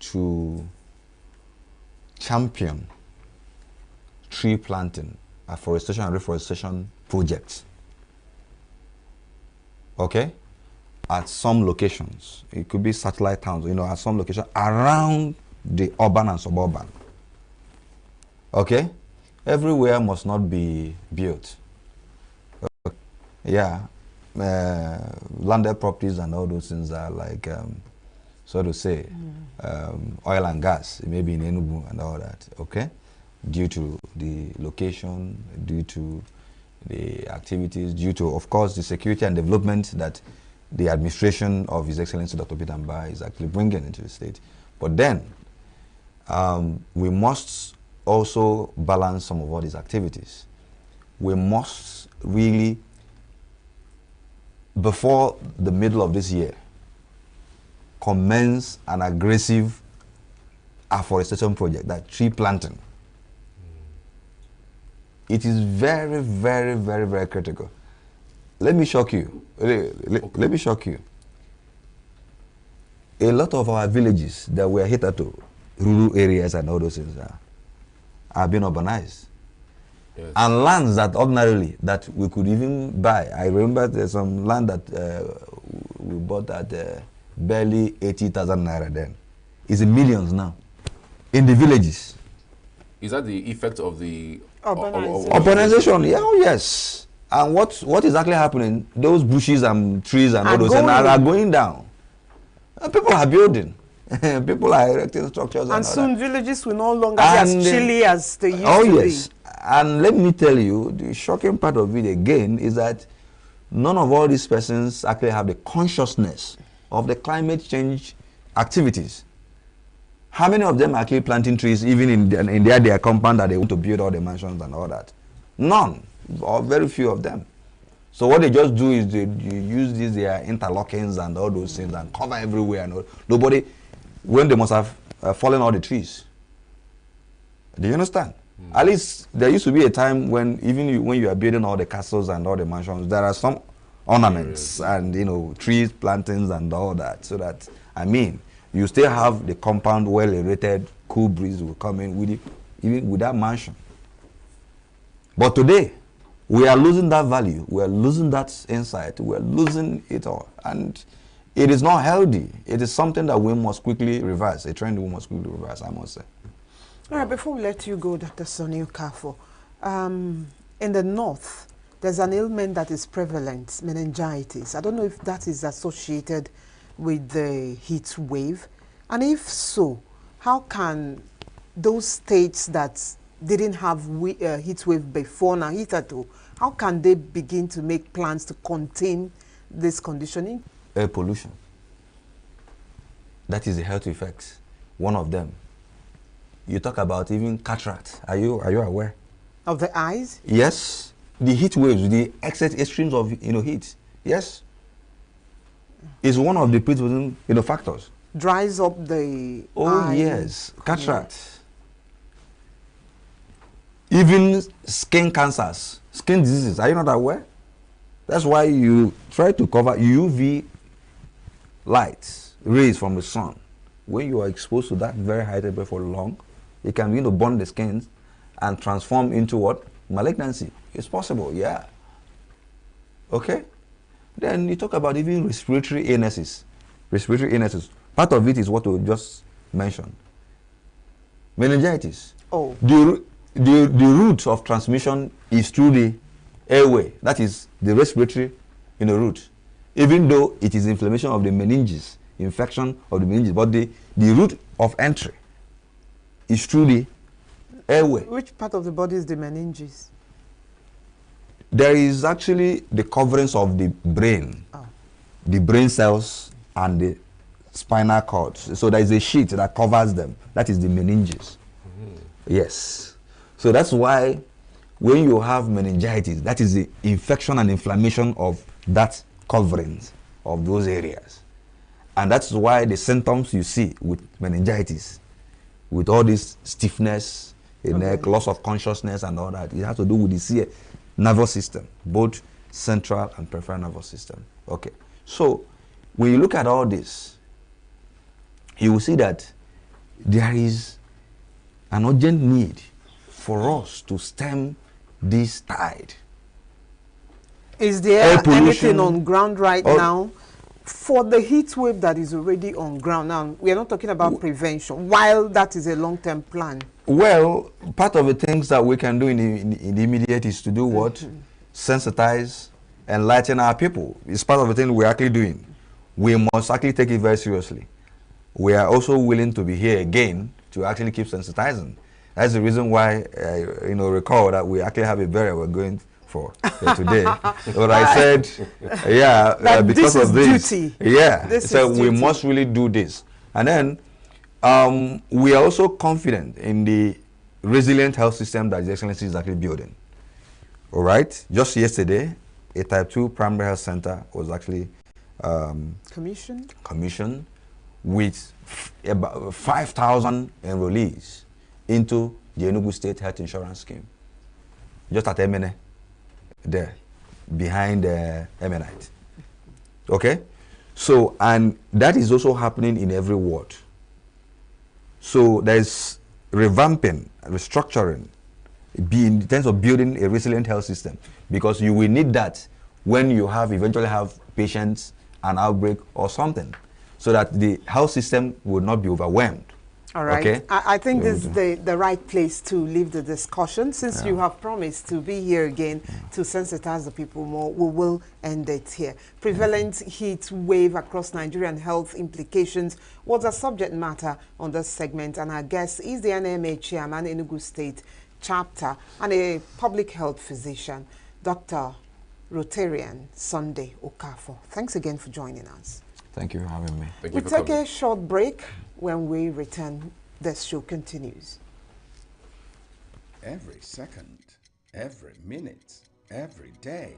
to champion tree planting, afforestation and reforestation projects. Okay, at some locations, it could be satellite towns, at some location around the urban and suburban. Okay? Everywhere must not be built. Landed properties and all those things are like, so to say, oil and gas, maybe in ENUGU and all that. Okay? due to the location, due to the activities, due to, of course, the security and development that the administration of His Excellency Dr. Peter Mba is actually bringing into the state. But then, we must also balance some of all these activities. We must really, before the middle of this year, commence an aggressive afforestation project, that tree planting. It is very, very, very, very critical. Let me shock you. Let me shock you. A lot of our villages that were hitherto rural areas and all those things are being urbanized. Yes. And lands that ordinarily that we could even buy. I remember there's some land that we bought at barely 80,000 naira then. It's in millions now. In the villages. Is that the effect of the Urbanization, yeah, oh yes. And what is actually happening? Those bushes and trees and all those things are going down. And people are building. People are erecting structures. And soon villages will no longer be as chilly as they used to be. Oh yes. And let me tell you, the shocking part of it again is that none of all these persons actually have the consciousness of the climate change activities. How many of them are actually planting trees even in their compound that they want to build all the mansions and all that? None, or very few of them. So what they just do is they use these their interlockings and all those things and cover everywhere and all. Nobody, when they must have fallen all the trees. Do you understand? At least there used to be a time when even when you are building all the castles and all the mansions, there are some ornaments and trees, plantings and all that. So that, I mean, you still have the compound well aerated, cool breeze will come in with it, even with that mansion. But today, we are losing that value, we are losing that insight, we are losing it all. And it is not healthy. It is something that we must quickly reverse, a trend we must quickly reverse, I must say. All right, before we let you go, Dr. Sonny Okafor, in the north, there's an ailment that is prevalent, meningitis. I don't know if that is associated with the heat wave. And if so, how can those states that didn't have heat wave before now, hitherto, how can they begin to make plans to contain this conditioning? Air pollution. That is the health effects. One of them. You talk about even cataract. Are you aware? Of the eyes? Yes. The heat waves, the excess extremes of heat. Yes. Is one of the predisposing factors. Dries up the eye. Yes. Cataract. Even skin cancers, skin diseases. Are you not aware? That's why you try to cover UV lights, rays from the sun. When you are exposed to that very high temperature for long, it can begin to burn the skin and transform into what? Malignancy. It's possible, yeah. Okay? Then you talk about even respiratory illnesses. Respiratory illnesses. Part of it is what we just mentioned. Meningitis. Oh. The route of transmission is through the airway. That is the respiratory route. Even though it is inflammation of the meninges, infection of the meninges, but the route of entry is through the airway. Which part of the body is the meninges? There is actually the coverings of the brain, the brain cells and the spinal cords. So there is a sheet that covers them. That is the meninges. Yes. So that's why when you have meningitis, that is the infection and inflammation of that coverings of those areas. And that's why the symptoms you see with meningitis, with all this stiffness, neck, loss of consciousness and all that, it has to do with the nervous system, both central and peripheral nervous system. Okay. So when you look at all this, you will see that there is an urgent need for us to stem this tide. Is there anything on ground right now for the heat wave that is already on ground? Now, we are not talking about prevention, while that is a long-term plan. Well, part of the things that we can do in the immediate is to do what? Sensitize, enlighten our people. It's part of the thing we're actually doing. We must actually take it very seriously. We are also willing to be here again to actually keep sensitizing. That's the reason why, recall that we actually have a burial we're going for today. But I said, yeah, because of this, duty. yeah, so we must really do this. And then we are also confident in the resilient health system that His Excellency is actually building. All right, just yesterday, a Type 2 primary health center was actually commissioned with about 5,000 enrollees into the ENUGU State Health Insurance Scheme. Just at Emene, there, behind Emenite. Okay? So, and that is also happening in every ward. So there's revamping, restructuring, in terms of building a resilient health system, because you will need that when you eventually have patients, an outbreak or something, so that the health system will not be overwhelmed. All right. Okay? I think this is the right place to leave the discussion. Since you have promised to be here again to sensitize the people more, we will end it here. Prevalent heat wave across Nigeria and health implications was a subject matter on this segment, and our guest is the NMA chairman, ENUGU State Chapter, and a public health physician, Dr. Rotarian Sunday Okafor. Thanks again for joining us. Thank you for having me. We'll take a short break. When we return, this show continues. Every second, every minute, every day,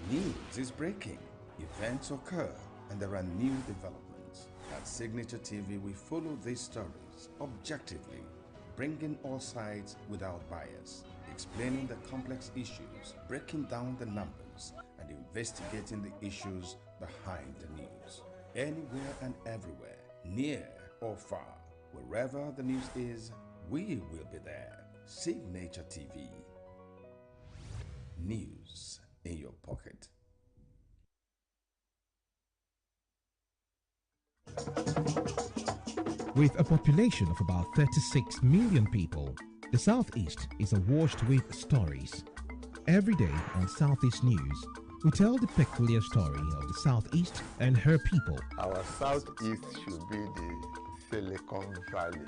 news is breaking. Events occur and there are new developments. At Signature TV, we follow these stories objectively, bringing all sides without bias, explaining the complex issues, breaking down the numbers, and investigating the issues behind the news. Anywhere and everywhere, near or far, wherever the news is, we will be there. Signature TV. News in your pocket. With a population of about 36 million people, the Southeast is awash with stories. Every day on Southeast News, we tell the peculiar story of the Southeast and her people. Our Southeast should be the Silicon Valley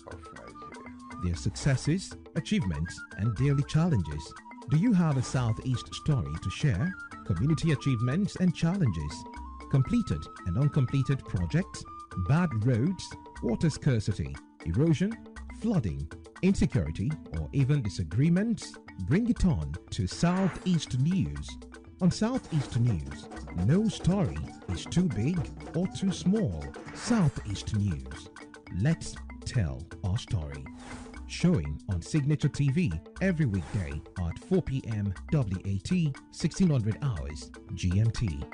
of Nigeria. Their successes, achievements, and daily challenges. Do you have a Southeast story to share? Community achievements and challenges. Completed and uncompleted projects. Bad roads, water scarcity, erosion, flooding, insecurity, or even disagreements? Bring it on to Southeast News. On Southeast News, no story is too big or too small. Southeast News. Let's tell our story. Showing on Signature TV every weekday at 4 p.m. WAT, 1600 hours GMT.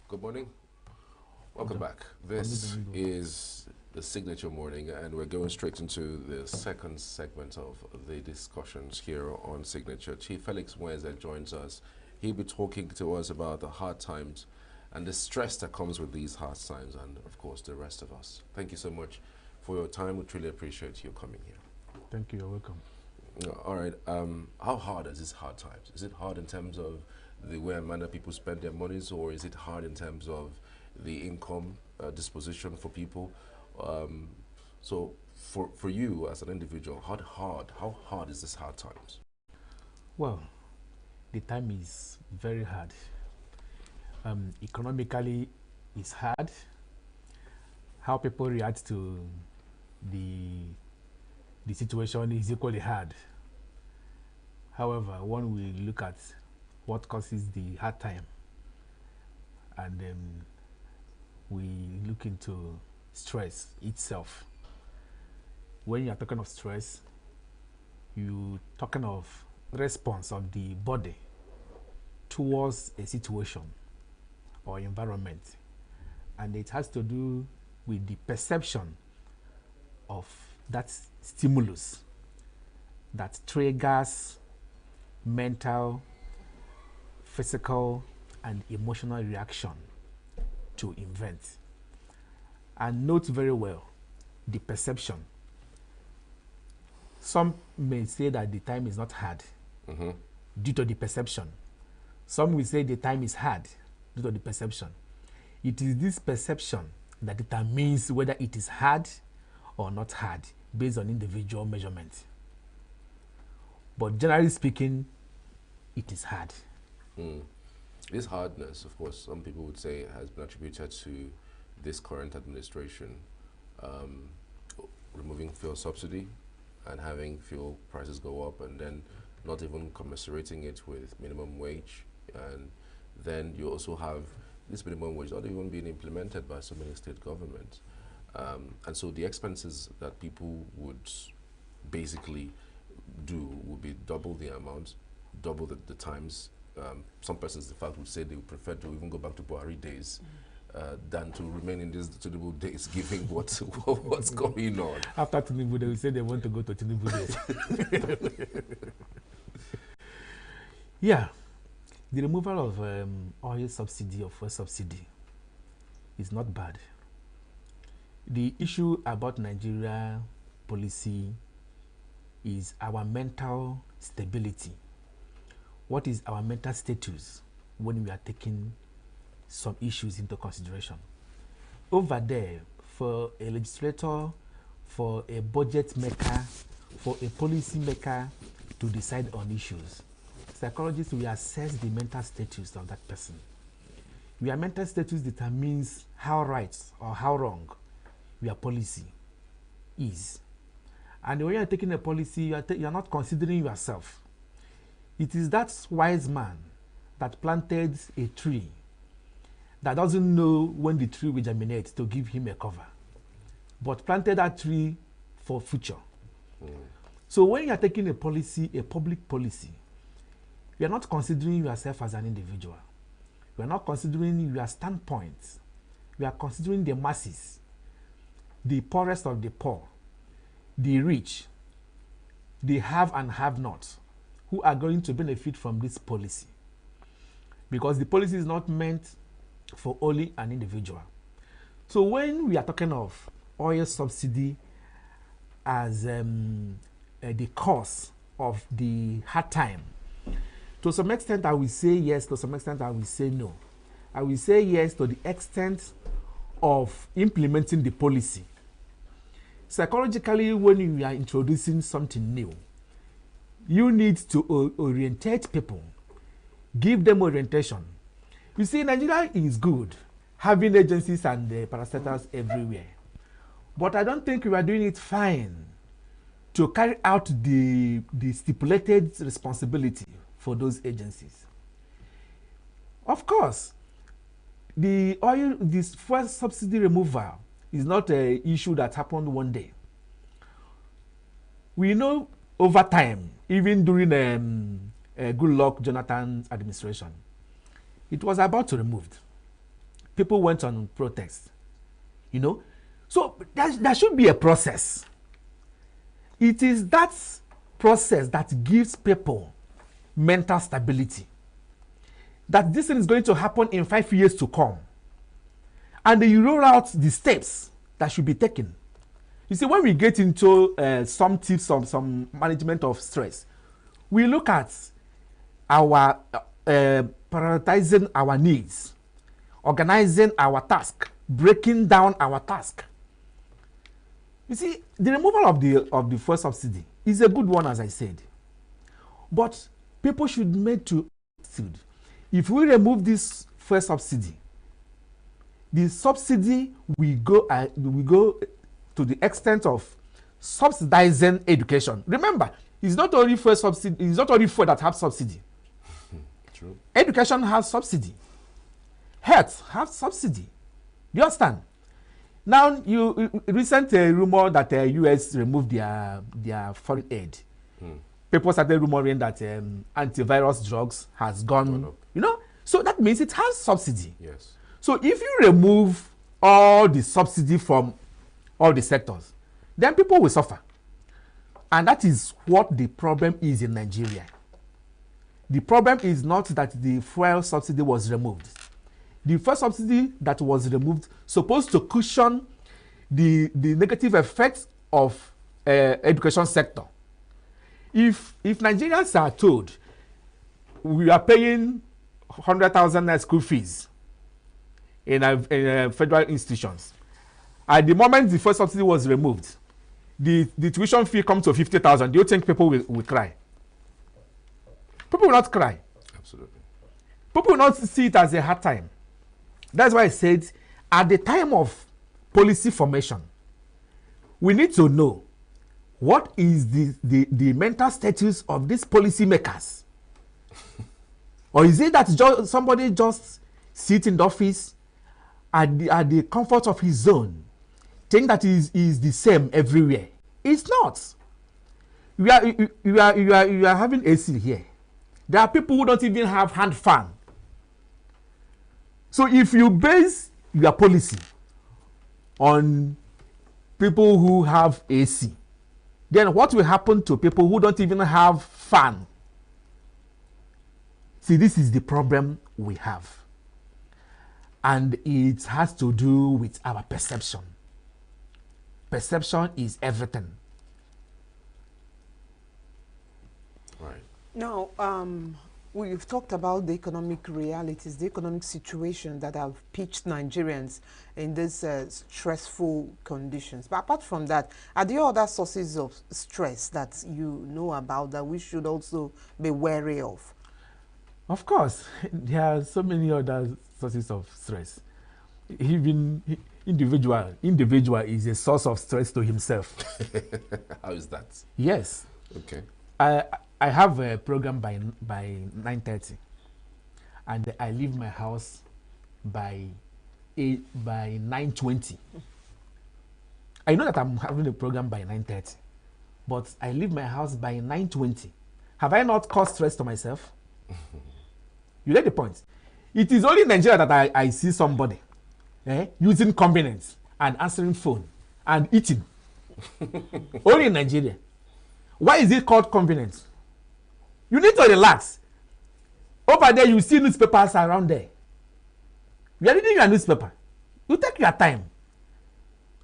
Good morning. Welcome back. This is the Signature Morning, and we're going straight into the second segment of the discussions here on Signature. Chief Felix Wenza joins us. He'll be talking to us about the hard times and the stress that comes with these hard times, and of course the rest of us. Thank you so much for your time. We truly appreciate you coming here. Thank you. You're welcome. All right. How hard is this hard times? Is it hard in terms of the way and manner people spend their monies, or is it hard in terms of the income disposition for people? So for you as an individual, how hard is this hard times? Well, the time is very hard. Economically, it's hard. How people react to the the situation is equally hard. However, when we look at what causes the hard time, and we look into stress itself. When you're talking of stress, you're talking of response of the body towards a situation or environment. And it has to do with the perception of that stimulus that triggers mental, physical, and emotional reaction to event. And note very well the perception. Some may say that the time is not hard due to the perception. Some will say the time is hard due to the perception. It is this perception that determines whether it is hard or not hard based on individual measurement. But generally speaking, it is hard. This hardness, of course, some people would say has been attributed to this current administration removing fuel subsidy and having fuel prices go up, and then not even commensurating it with minimum wage. And then you also have this minimum wage not even being implemented by so many state governments. And so the expenses that people would basically do would be double the amount, double the times. Some persons, in fact, would say they would prefer to even go back to Buhari days than to remain in these Tinubu days, given what's going on. After Tinubu, they will say they want to go to Tinubu days. Yeah, the removal of oil subsidy or fuel subsidy is not bad. The issue about Nigeria policy is our mental stability. What is our mental status when we are taking some issues into consideration? Over there, for a legislator, for a budget maker, for a policy maker to decide on issues, psychologists will assess the mental status of that person. Your mental status determines how right or how wrong your policy is. And when you are taking a policy, you are not considering yourself. It is that wise man that planted a tree that doesn't know when the tree will germinate to give him a cover, but planted that tree for future. So when you are taking a policy, a public policy, you are not considering yourself as an individual. You are not considering your standpoint. You are considering the masses, the poorest of the poor, the rich, the have and have not, who are going to benefit from this policy. Because the policy is not meant for only an individual. So when we are talking of oil subsidy as the cause of the hard time, to some extent I will say yes, to some extent I will say no. I will say yes to the extent of implementing the policy. Psychologically, when you are introducing something new, you need to orientate people, give them orientation. You see, Nigeria is good, having agencies and parastatals everywhere. But I don't think we are doing it fine to carry out the stipulated responsibility for those agencies. Of course, this first subsidy removal is not an issue that happened one day. We know over time, even during Goodluck Jonathan's administration, it was about to be removed. People went on protest, you know. So there should be a process. It is that process that gives people mental stability. That this thing is going to happen in 5 years to come. And you roll out the steps that should be taken. You see, when we get into some tips of some management of stress, we look at our prioritizing our needs, organizing our task, breaking down our task. You see, the removal of the fuel subsidy is a good one, as I said. But people should make to understand, if we remove this fuel subsidy, the subsidy will go to the extent of subsidizing education. Remember, it's not only for subsidy, it's not only for that have subsidy. True. Education has subsidy. Health has subsidy. Do you understand? Now, you recent rumor that the US removed their foreign aid. People started rumoring that antivirus drugs has gone, you know. So that means it has subsidy. Yes. So if you remove all the subsidy from all the sectors, then people will suffer. And that is what the problem is in Nigeria. The problem is not that the fuel subsidy was removed. The first subsidy that was removed supposed to cushion the negative effects of education sector. If Nigerians are told we are paying 100,000 school fees in federal institutions, at the moment the first subsidy was removed, the tuition fee comes to 50,000. Do you think people will cry? People will not cry. Absolutely. People will not see it as a hard time. That's why I said at the time of policy formation, we need to know what is the mental status of these policy makers. Or is it that somebody just sit in the office at the comfort of his zone, think that is the same everywhere? It's not. You are having AC here. There are people who don't even have hand fan. So if you base your policy on people who have AC, then what will happen to people who don't even have fan? See, this is the problem we have. And it has to do with our perception. Perception is everything. Right. Now, we've talked about the economic realities, the economic situation that have pitched Nigerians in these stressful conditions. But apart from that, are there other sources of stress that you know about that we should also be wary of? Of course, there are so many other sources of stress. Even individual is a source of stress to himself. How is that? Yes. Okay. I have a program by 9:30, and I leave my house by 9:20. I know that I'm having a program by 9:30, but I leave my house by 9:20. Have I not caused stress to myself? You get the point. It is only in Nigeria that I see somebody using convenience and answering phone and eating. Only in Nigeria. Why is it called convenience? You need to relax. Over there, you see newspapers around there. You are reading your newspaper. You take your time.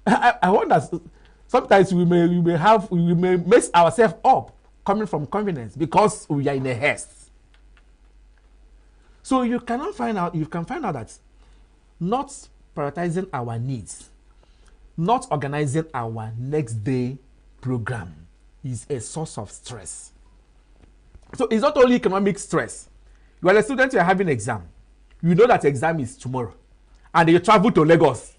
I wonder, sometimes we may mess ourselves up coming from convenience because we are in a haste. So you can find out that not prioritizing our needs, not organizing our next day program is a source of stress. So it's not only economic stress. You are a student, you are having an exam. You know that exam is tomorrow. And you travel to Lagos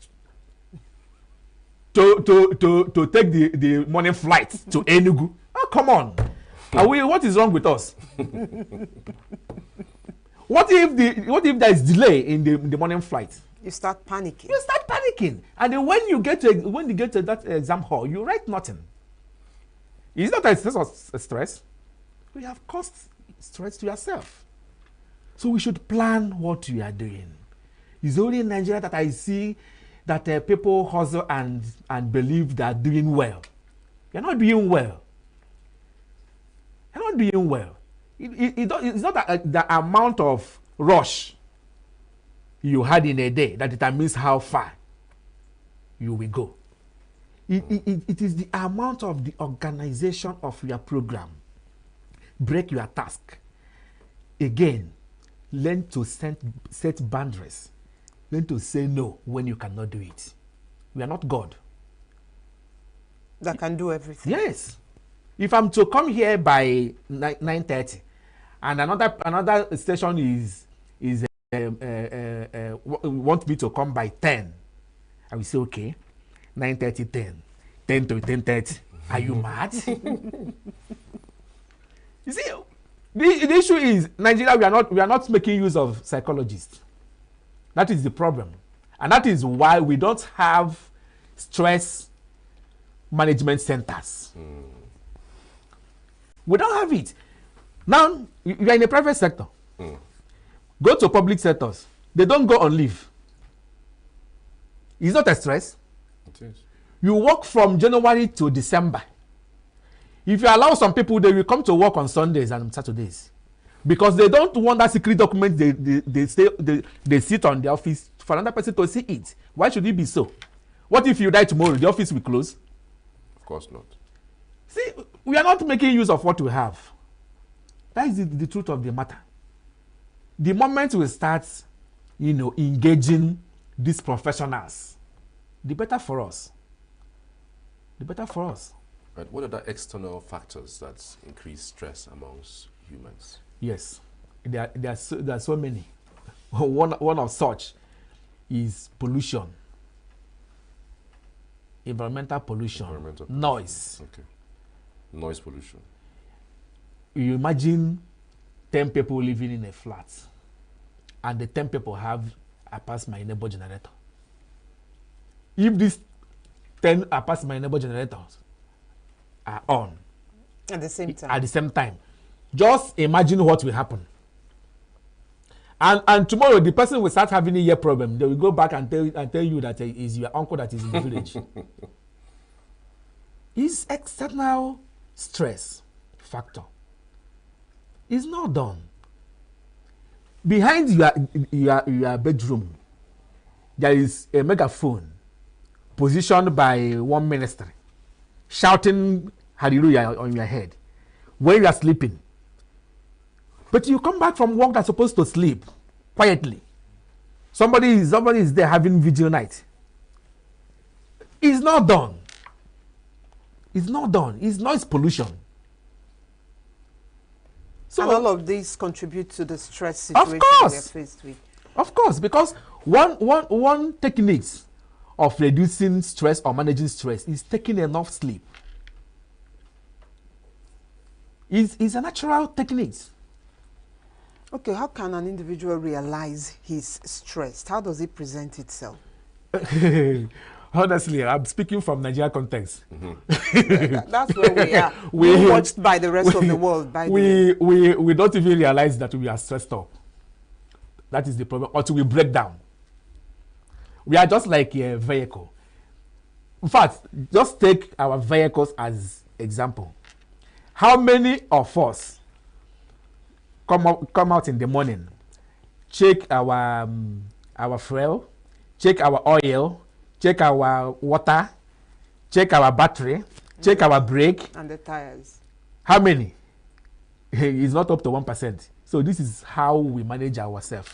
to take the morning flight to ENUGU. Oh, come on. What is wrong with us? What if there is delay in the morning flight? You start panicking. And then when you get to that exam hall, you write nothing. It's not a sense of stress. You have caused stress to yourself. So we should plan what we are doing. It's only in Nigeria that I see that people hustle and believe they are doing well. You're not doing well. You're not doing well. It's not the amount of rush you had in a day that determines how far you will go. It is the amount of the organization of your program. Break your task. Again, learn to set boundaries. Learn to say no when you cannot do it. We are not God. That can do everything. Yes. If I'm to come here by 9:30, and another station want me to come by 10, I will say okay, 9:30, 10 to 10:30. Are you mad? You see, the issue is Nigeria. We are not making use of psychologists. That is the problem, and that is why we don't have stress management centers. We don't have it. Now you are in the private sector. Go to public sectors. They don't go on leave. It's not a stress. It is. You work from January to December. If you allow some people, they will come to work on Sundays and Saturdays because they don't want that secret document. They sit on the office for another person to see it. Why should it be so? What if you die tomorrow? The office will close. Of course not. See, we are not making use of what we have. That is the truth of the matter. The moment we start, engaging these professionals, the better for us. The better for us. Right. What are the external factors that increase stress amongst humans? Yes, there are so many. One of such is pollution, environmental pollution, noise. Okay. Noise pollution. You imagine 10 people living in a flat, and the 10 people have a pass my neighbor generator. If these 10 a pass my neighbor generators are on at the same time, just imagine what will happen. And tomorrow the person will start having a ear problem. They will go back and tell you that it is your uncle that is in the village. It's external stress factor. It's not done. Behind your bedroom, there is a megaphone positioned by one ministry, shouting hallelujah on your head when you are sleeping. But you come back from work that's supposed to sleep quietly. Somebody is there having vigil night. It's not done. It's not done. It's noise pollution. So, and all of these contribute to the stress situation we are faced with. Of course, because one techniques of reducing stress or managing stress is taking enough sleep. It's a natural technique. Okay, how can an individual realize he's stressed? How does it present itself? Honestly, I'm speaking from Nigeria context. That's where we are. We're watched by the rest of the world. We don't even realize that we are stressed up. That is the problem. Until we break down. We are just like a vehicle. In fact, just take our vehicles as example. How many of us come out in the morning, check our fuel, check our oil, check our water, check our battery, check our brake and the tires? How many? It's not up to 1%. So this is how we manage ourselves.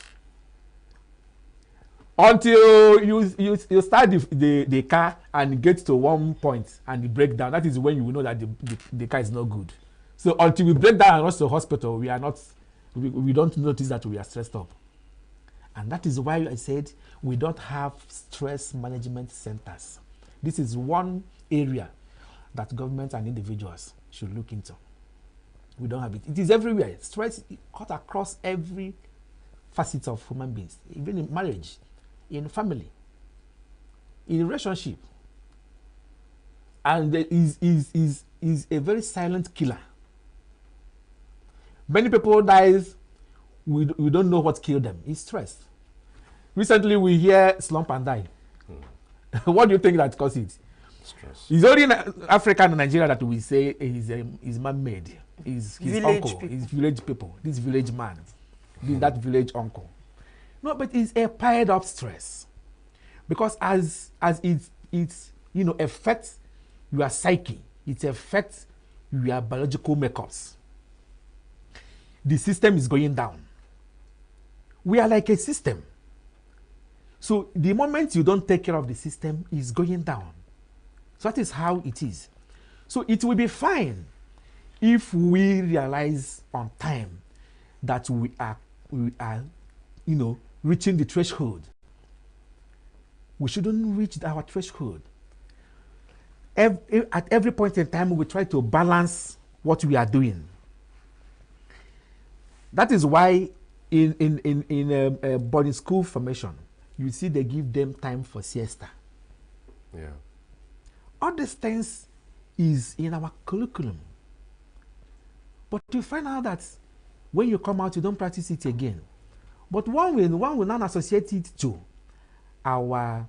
Until you start the car and get to one point and you break down, that is when you will know that the car is not good. So until we break down and rush to the hospital, we don't notice that we are stressed up. And that is why I said we don't have stress management centers. This is one area that government and individuals should look into. We don't have it. It is everywhere. Stress cut across every facet of human beings, even in marriage, in family, in relationship. And it is a very silent killer. Many people die, we don't know what killed them. It's stress. Recently, we hear slump and die. What do you think that caused it? Stress. It's only in Africa and Nigeria that we say is man-made. His uncle, his village people, this village man, that village uncle. No, but it's a piled up stress. Because as it affects your psyche, it affects your biological makeups. The system is going down. We are like a system. So the moment you don't take care of the system, it's going down. So that is how it is. So it will be fine if we realize on time that we are reaching the threshold. We shouldn't reach our threshold. at every point in time, we try to balance what we are doing. That is why in boarding school formation, you see they give them time for siesta. Yeah. All these things is in our curriculum. But you find out that when you come out, you don't practice it again. But one will not associate it to our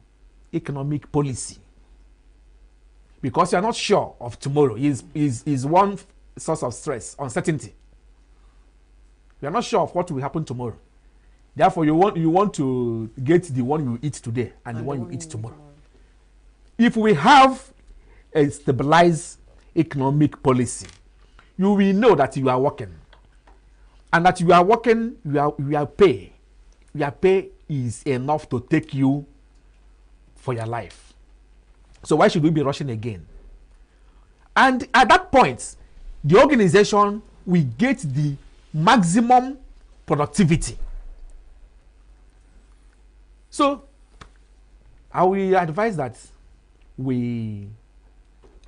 economic policy. Because you are not sure of tomorrow is one source of stress, uncertainty. You are not sure of what will happen tomorrow. Therefore, you want to get the one you eat today and the one you eat tomorrow. If we have a stabilized economic policy, you will know that you are working. And that you are working, your pay is enough to take you for your life. So why should we be rushing again? And at that point, the organization will get the maximum productivity. So I will advise that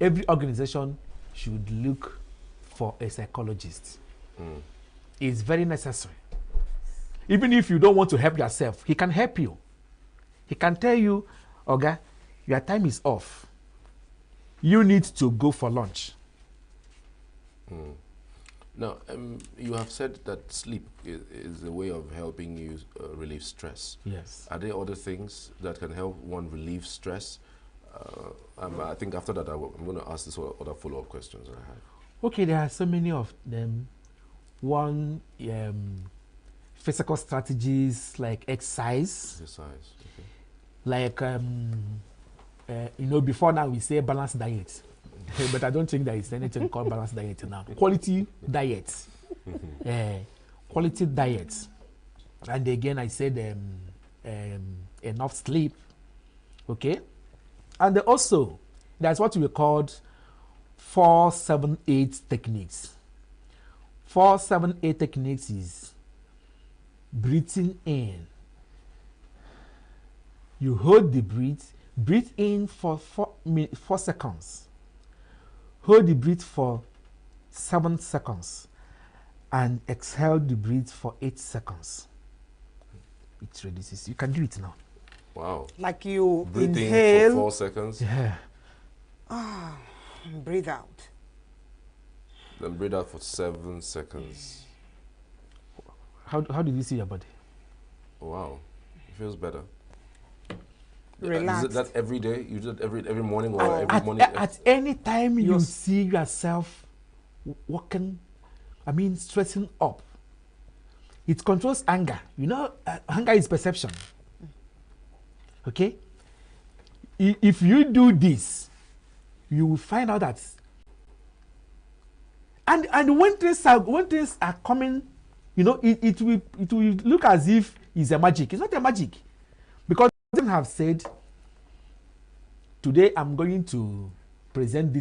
every organization should look for a psychologist. It's very necessary. Even if you don't want to help yourself, he can help you. He can tell you, Oga, your time is off. You need to go for lunch. Now, you have said that sleep is a way of helping you relieve stress. Yes. Are there other things that can help one relieve stress? I think after that, I'm going to ask this other follow-up questions that I have. Okay, there are so many of them. One, physical strategies like exercise. Exercise, okay. Like, before now we say balanced diet. But I don't think there is anything called balanced diet now. Quality diet. Quality diet. And again, I said enough sleep. Okay? And also, that's what we called 4-7-8 techniques. 4-7-8 techniques is breathing in. You hold the breathe in for 4 seconds. Hold the breath for 7 seconds. And exhale the breath for 8 seconds. It reduces. You can do it now. Wow. Like you breathe inhale. in for 4 seconds. Yeah. Breathe out. Then breathe out for 7 seconds. How did you see your body? Wow. It feels better. Relax. Is it that every day? You do it every morning or every morning? At any time you see yourself walking, stressing up, it controls anger. Anger is perception. Okay? If you do this, you will find out that. And when things are coming, it will look as if it's a magic. It's not a magic. Because I have said, today I'm going to present this